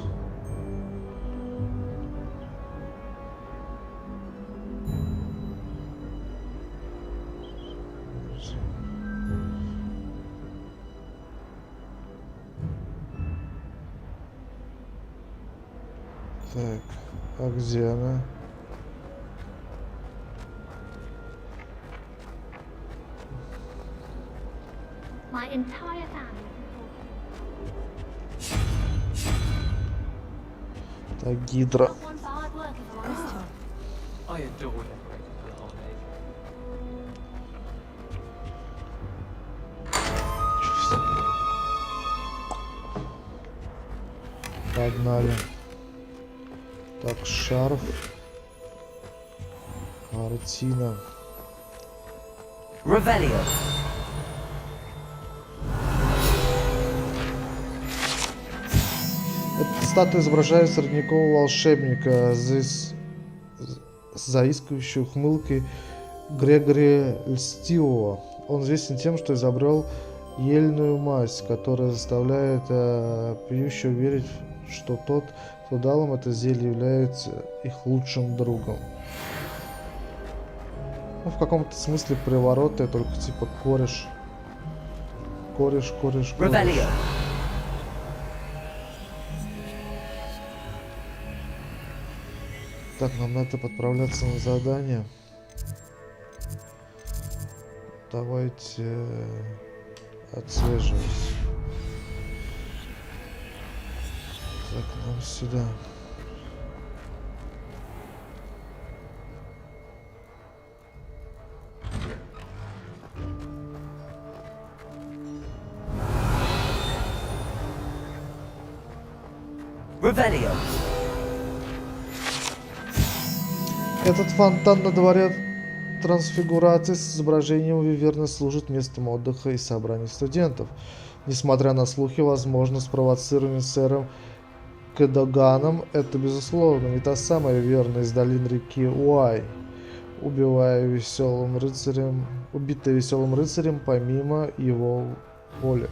A: Так, а где она?
L: My entire family.
A: Так, гидра.
L: One for hard work, if I'm honest.
M: I adore decorating for the holidays.
A: Погнали. Так, шарф. Картина.
C: Revelio.
A: Эта статуя изображает средневекового волшебника с заискивающей ухмылкой Грегори Льстивого. Он известен тем, что изобрел ельную мазь, которая заставляет пьющего верить, что тот, кто дал им это зелье, является их лучшим другом. Ну, в каком-то смысле приворотная, только типа кореш. Кореш.
C: Revelio.
A: Так, нам надо подправляться на задание. Давайте отслеживать. Так, нам сюда.
C: Revelio.
A: Этот фонтан на дворе трансфигурации с изображением Виверны служит местом отдыха и собраний студентов. Несмотря на слухи, возможно, спровоцированные сэром Кэдоганом, это, безусловно, не та самая Виверна из долин реки Уай, убитая веселым рыцарем помимо его воли.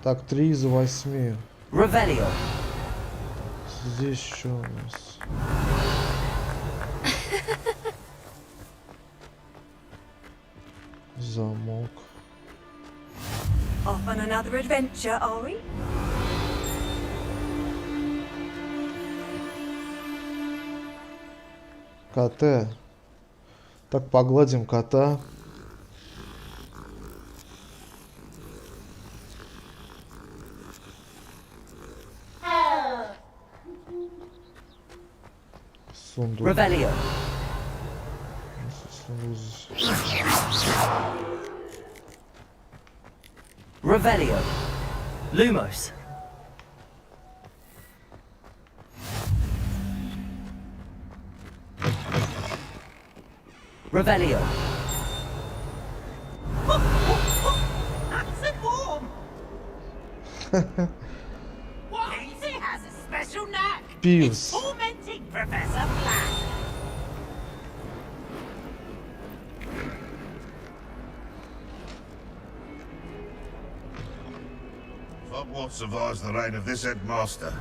A: Так, 3 из 8.
C: Revelio.
A: Здесь что у нас? Замок.
O: Off on another adventure, are we?
A: КТ. Так, погладим кота. Сундук.
C: Revelio. Revelio. Lumos. Revelio.
B: That's a warm. Daisy has a special knack.
A: Пивс.
B: Tormenting Professor Black.
P: Hogwarts survives the reign of this headmaster.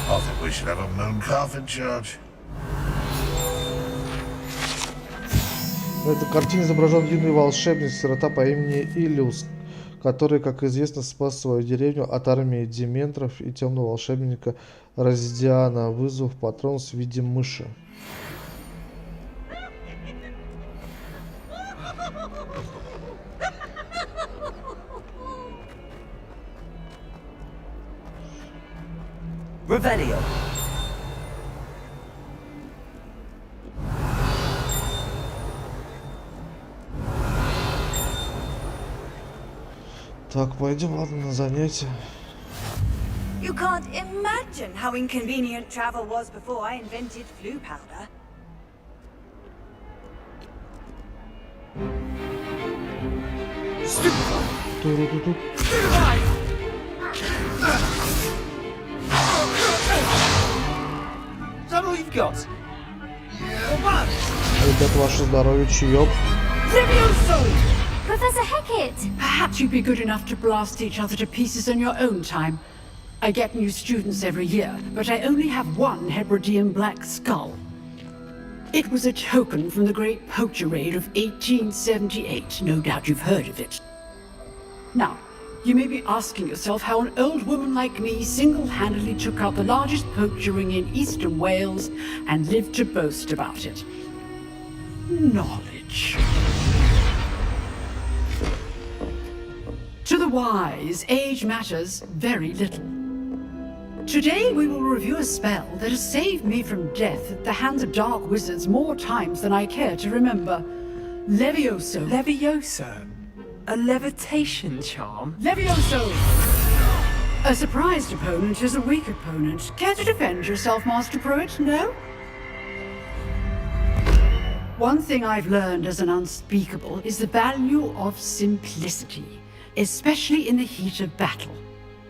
P: I think we should have a moon calf in charge.
A: На этой картине изображен юный волшебник, сирота по имени Илиус, который, как известно, спас свою деревню от армии дементоров и темного волшебника Раздиана, вызвав патронус в виде мыши.
C: Revelio.
A: Так, пойдем, ладно, на занятия.
Q: You can't imagine how inconvenient travel was before I invented flu powder.
A: Туру-ту-ту.
N: Is that all you've got?
A: Ребят, ваше здоровье, чаек.
L: Professor Hecat!
R: Perhaps you'd be good enough to blast each other to pieces in your own time. I get new students every year, but I only have one Hebridean black skull. It was a token from the Great Poacher Raid of 1878. No doubt you've heard of it. Now, you may be asking yourself how an old woman like me single-handedly took out the largest poacher ring in eastern Wales and lived to boast about it. Knowledge. To the wise, age matters very little. Today we will review a spell that has saved me from death at the hands of dark wizards more times than I care to remember. Levioso.
M: Levioso? A levitation charm?
R: Levioso! A surprised opponent is a weak opponent. Care to defend yourself, Master Pruitt? No? One thing I've learned as an unspeakable is the value of simplicity, especially in the heat of battle.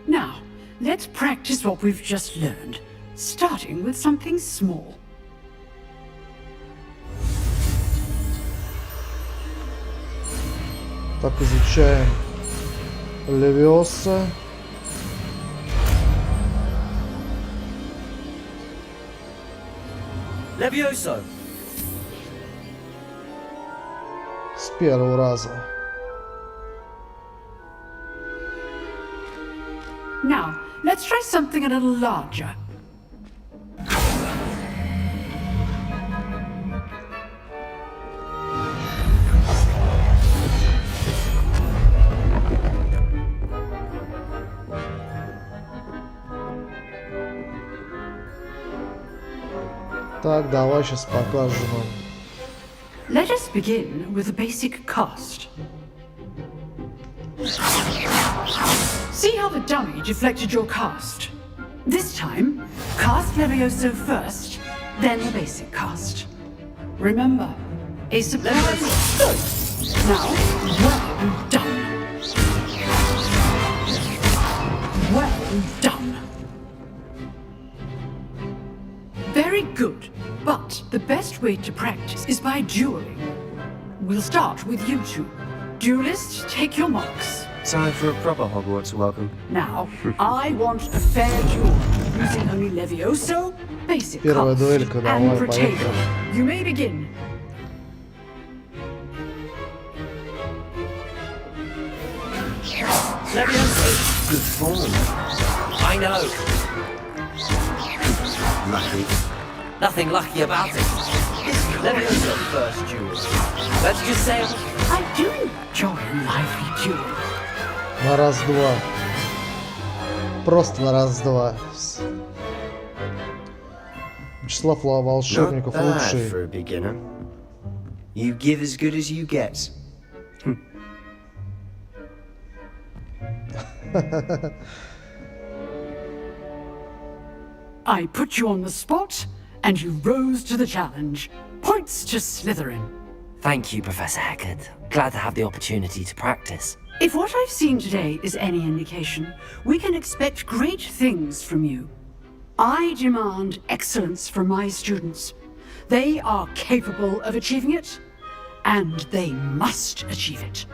R: Now, let's practice what we've just learned, starting with something small.
A: Так, изучаем Левиоса.
C: Levioso!
A: С первого раза.
R: Now, let's try something a little larger.
A: Так, давай сейчас покажем им.
R: Let us begin with a basic cast. See how the dummy deflected your cast? This time, cast Levioso first, then the basic cast. Remember, a surprise. Now, well done. Well done. Very good, but the best way to practice is by dueling. We'll start with you two. Duelists, take your marks.
J: Time for a proper Hogwarts welcome.
R: Now, I want a fair duel, using only Levioso, basic
A: Первая
R: cast,
A: дуэлька,
R: and
A: давай,
R: Protego.
A: поехали.
R: You may begin.
C: Levioso!
J: Good form.
C: I know.
J: Lucky.
C: Nothing lucky about it. Levioso first duel. Let's just say
R: I do enjoy a lively duel.
A: На раз-два. Просто на раз-два. Вячеслав Волшебников
J: Not bad
A: лучший.
J: for a beginner. You give as good as you get.
R: I put you on the spot, and you rose to the challenge. Points to Slytherin.
C: Thank you, Professor Hecat. Glad to have the opportunity to practice.
R: If what I've seen today is any indication, we can expect great things from you. I demand excellence from my students. They are capable of achieving it, and they must achieve it.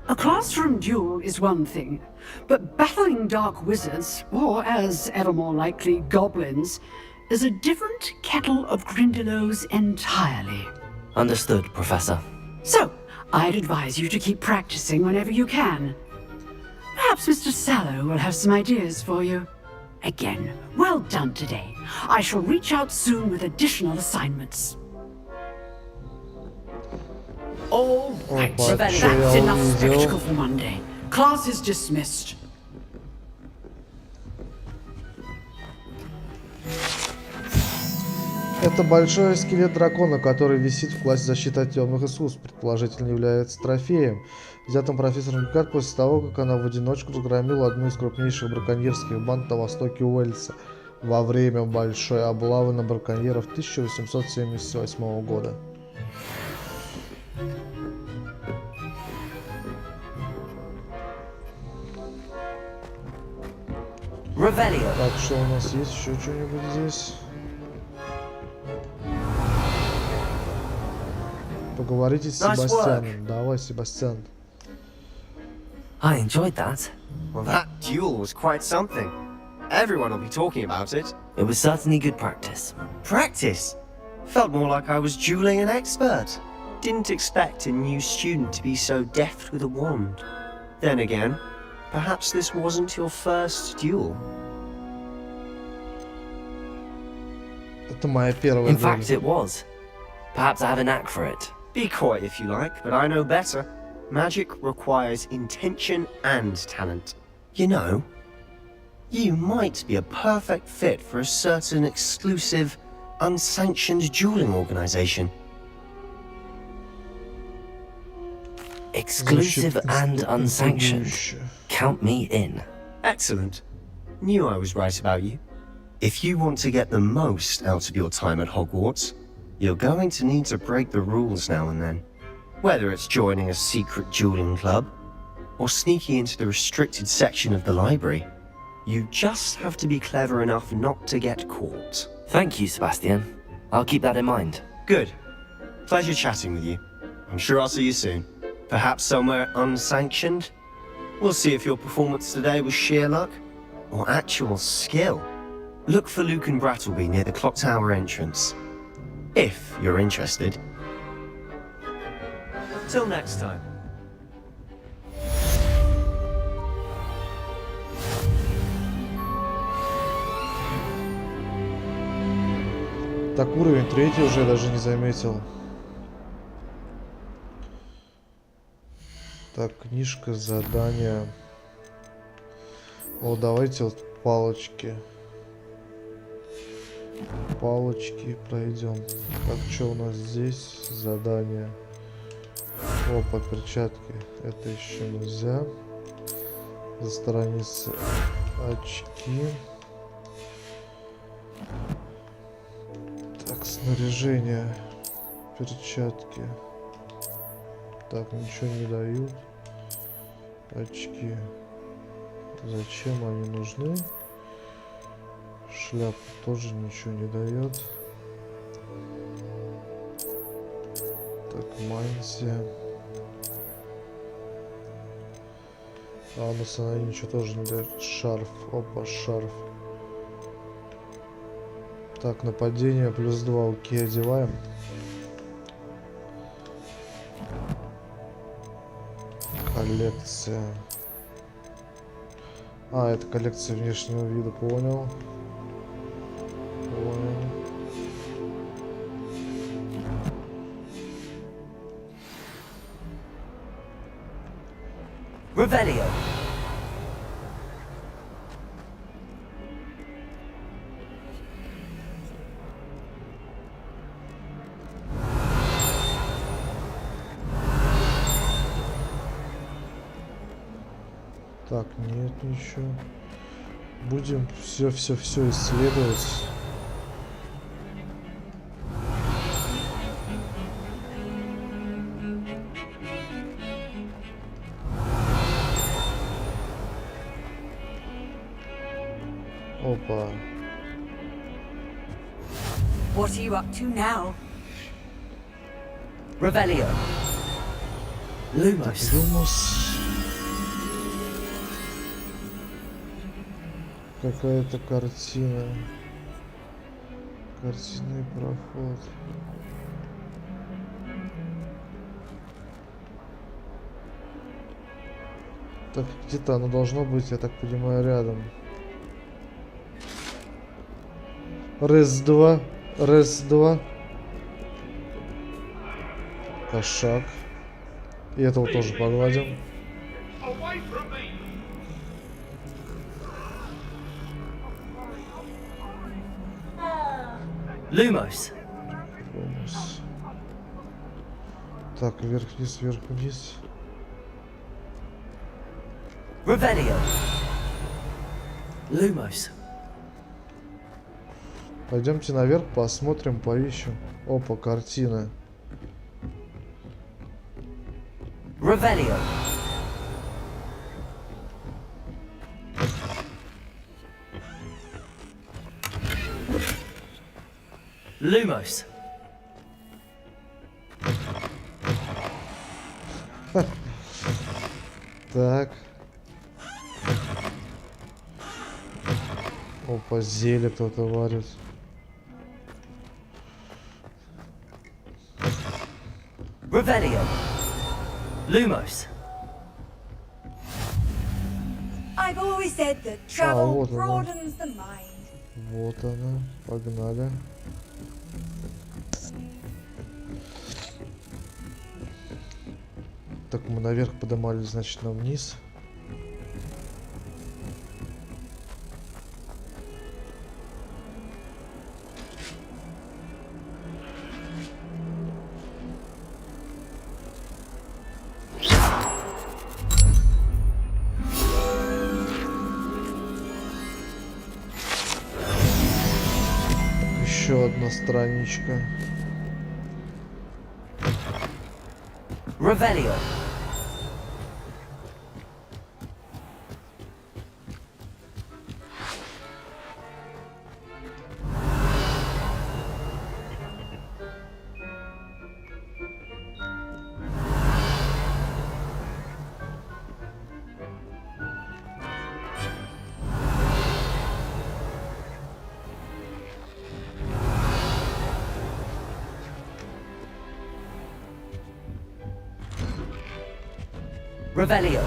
R: A classroom duel is one thing, but battling dark wizards, or as ever more likely, goblins, is a different kettle of Grindylows entirely.
C: Understood, Professor.
R: So, I'd advise you to keep practicing whenever you can. Perhaps Mr. Sallow will have some ideas for you. Again, well done today. I shall reach out soon with additional assignments. All right,
A: Опа,
R: that's
A: чё я
R: enough
A: увидел?
R: spectacle for Monday. Class is dismissed.
A: Это большой скелет дракона, который висит в классе защиты от темных искусств. Предположительно является трофеем, взятым профессором Гикард после того, как она в одиночку разгромила одну из крупнейших браконьерских банд на востоке Уэльса во время большой облавы на браконьеров 1878 года. Так, что у нас есть еще что-нибудь здесь? Поговорите с Себастьяном. Давай, Себастьян.
C: I enjoyed that.
J: Well, that duel was quite something. Everyone will be talking about it.
C: It was certainly good practice.
J: Practice? Felt more like I was dueling an expert. Didn't expect a new student to be so deft with a wand. Then again, perhaps this wasn't your first duel.
A: Это моя первая
C: In fact, it was. Perhaps I have a knack for it.
J: Be coy if you like, but I know better. Magic requires intention and talent. You know, you might be a perfect fit for a certain exclusive, unsanctioned dueling organization.
C: Exclusive and unsanctioned. Count me in.
J: Excellent. Knew I was right about you. If you want to get the most out of your time at Hogwarts, you're going to need to break the rules now and then. Whether it's joining a secret dueling club, or sneaking into the restricted section of the library, you just have to be clever enough not to get caught.
C: Thank you, Sebastian. I'll keep that in mind.
J: Good. Pleasure chatting with you. I'm sure I'll see you soon. Perhaps somewhere unsanctioned? We'll see if your performance today was sheer luck, or actual skill. Look for Luke and Brattleby near the clock tower entrance. If you're interested. Till next time.
A: Так, уровень 3 уже даже не заметил. Так, книжка, задание. О, давайте вот палочки. Палочки пройдем. Так, что у нас здесь? Задание. Опа, перчатки. Это еще нельзя. Засторониться. Очки. Так, снаряжение. Перчатки. Так, ничего не дают. Очки. Зачем они нужны? Шляпа тоже ничего не дает. Так, мантия. А, на санаи ничего тоже не дает. Шарф. Опа, шарф. Так, нападение +2. Окей, одеваем. Коллекция. А, это коллекция внешнего вида, понял. Понял.
C: Revelio.
A: Так, нет ничего. Будем все исследовать. Опа.
Q: What are you up to now?
C: Revelio. Lumos.
A: Lumos. Какая-то картина. Картинный проход. Так, где-то оно должно быть, я так понимаю, рядом. Раз, два. Раз, два. Кошак. И этого тоже погладим.
C: Lumos.
A: Lumos. Так, вверх-вниз, вверх-вниз.
C: Revelio. Lumos.
A: Пойдемте наверх, посмотрим, поищем. Опа, картина.
C: Revelio. Lumos.
A: Так. Опа, зелье кто-то варит.
C: Revelio. Lumos.
Q: I've always said that travel
A: вот она.
Q: broadens the mind.
A: Вот она. Погнали. Так, мы наверх поднимались, значит, на вниз. Еще одна страничка.
C: Revelio. Revelio.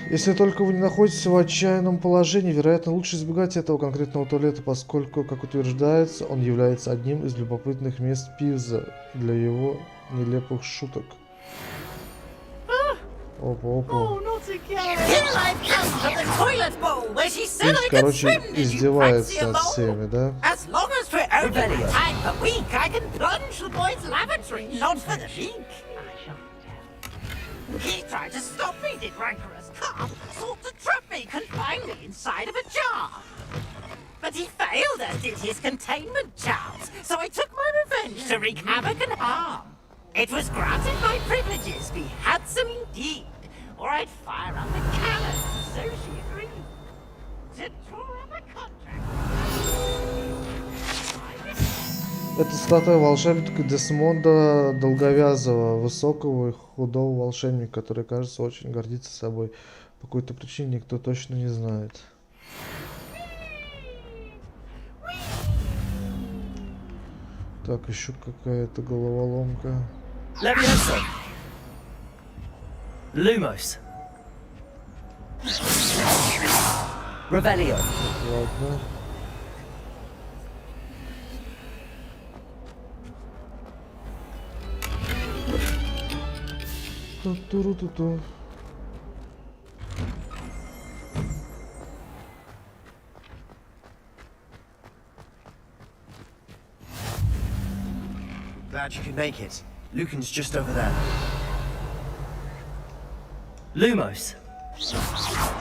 A: Если только вы не находитесь в отчаянном положении, вероятно, лучше избегать этого конкретного туалета, поскольку, как утверждается, он является одним из любопытных мест Пивза для его нелепых шуток. Опа. Пивз, короче, издевается над всеми, да?
B: As long as for only one time per week, I can plunge the boy's lavatory, not for the leak. He tried to stop me, did rancorous cop, sought to trap me, confine me inside of a jar. But he failed, as did his containment charms, so I took my revenge to wreak havoc and harm. It was granted my privileges, be handsome indeed, or I'd fire up the cannon, so she agreed. To draw up a contract.
A: Это статуя волшебника Десмонда Долговязого, высокого и худого волшебника, который, кажется, очень гордится собой. По какой-то причине никто точно не знает. Так, еще какая-то головоломка.
C: Levioso. Lumos. Revelio.
A: Ладно. Ту-ту-ру-ту-ту.
J: Glad you could make it. Lucan's just over there.
C: Lumos.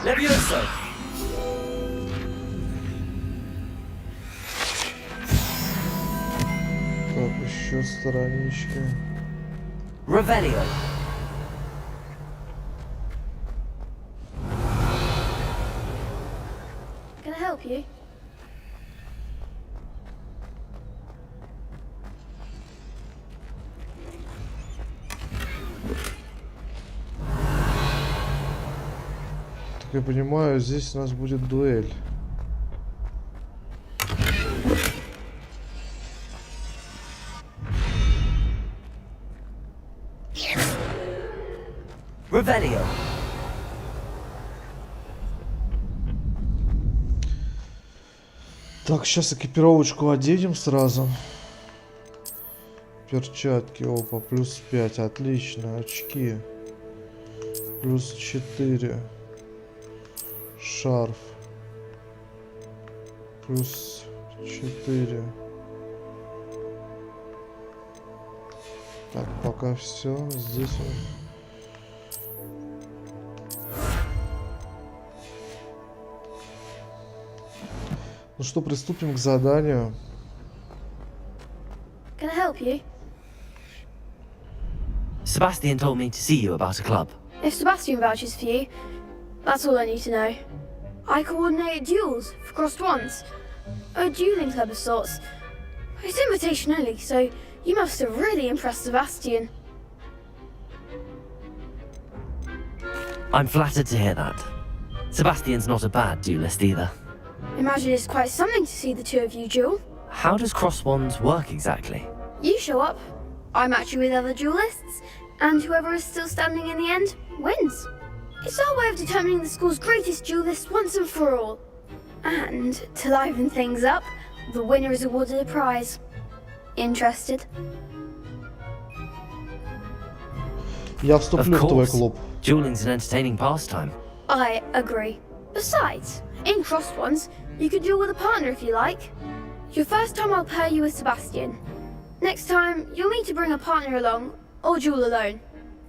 C: Levioso.
A: Так, еще страничка.
C: Revelio.
K: Can I help you?
A: Так я понимаю, здесь у нас будет дуэль.
C: Revelio.
A: Так, сейчас экипировочку оденем сразу. Перчатки, опа, плюс 5, отлично. Очки. Плюс 4. Шарф. Плюс 4. Так, пока все. Здесь вот. Ну что, приступим к заданию.
S: Can I help you?
C: Sebastian told me to see you about a club.
S: If Sebastian vouches for you, that's all I need to know. I coordinate duels for crossed ones. A dueling club of sorts. It's invitation only, so you must have really impressed Sebastian.
C: I'm flattered to hear that. Sebastian's not a bad duelist either.
S: Imagine it's quite something to see the two of you duel.
C: How does cross wands work exactly?
S: You show up, I match you with other duelists, and whoever is still standing in the end wins. It's our way of determining the school's greatest duelist once and for all. And to liven things up, the winner is awarded a prize. Interested?
A: Я вступлю в твой клуб.
C: Dueling's an entertaining pastime.
S: I agree. Besides, in crossed ones, you can duel with a partner if you like. Your first time I'll pair you with Sebastian. Next time, you'll need to bring a partner along, or duel alone.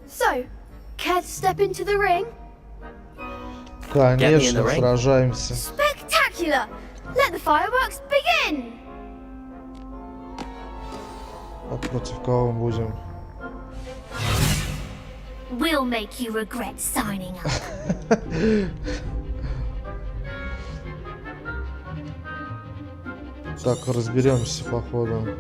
S: So, care to step into the ring?
A: Конечно, сражаемся.
S: Spectacular! Let the fireworks begin!
A: А против кого мы будем?
L: We'll make you regret signing up.
A: Так, разберемся по ходу.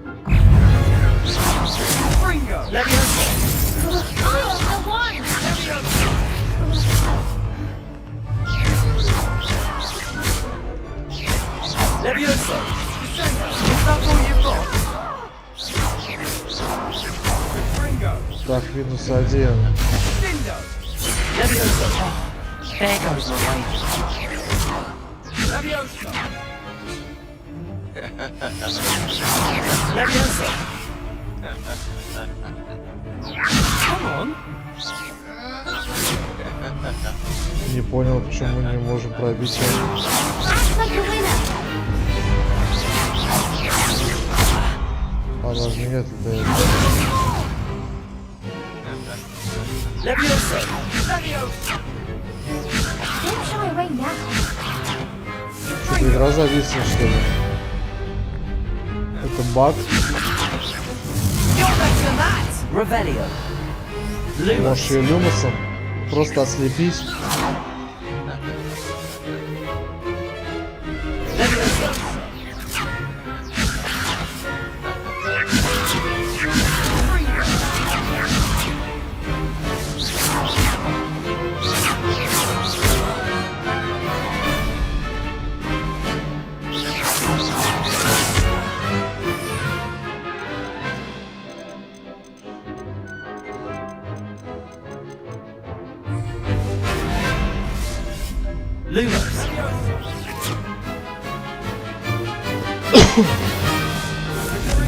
A: Так, минус 1.
C: There goes my way. Come on.
A: Не понял, почему мы не можем пробить его. А даже нет, да. Что-то игра зависла, что ли? Это баг? Можешь ее люмосом просто ослепить.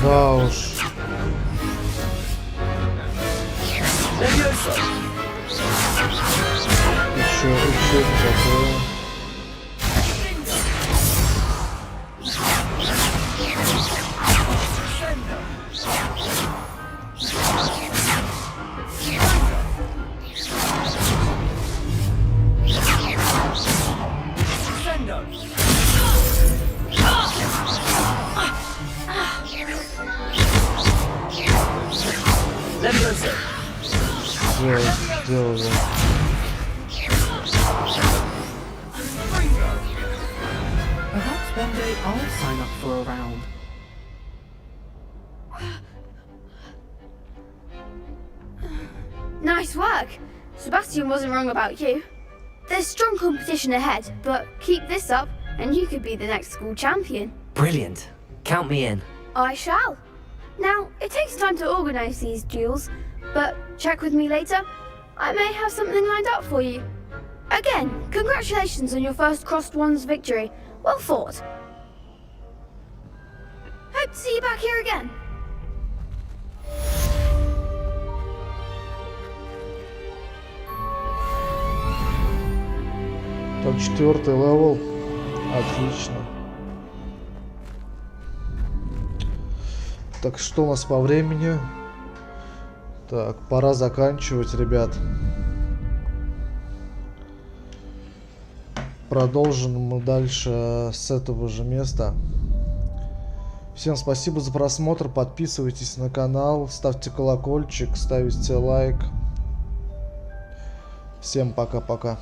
A: Да уж. Еще это такое. Сделали.
M: Perhaps one day I'll sign up for a round.
S: Nice work! Sebastian wasn't wrong about you. There's strong competition ahead, but keep this up and you could be the next school champion.
C: Brilliant. Count me in.
S: I shall. Now, it takes time to organise these duels, but check with me later. I may have something lined up for you. Again, congratulations on your first Crossed Ones victory. Well fought. Hope to see you back here again.
A: Так, 4-й левел. Отлично. Так, что у нас по времени? Так, пора заканчивать, ребят. Продолжим мы дальше с этого же места. Всем спасибо за просмотр. Подписывайтесь на канал, ставьте колокольчик, ставьте лайк. Всем пока-пока.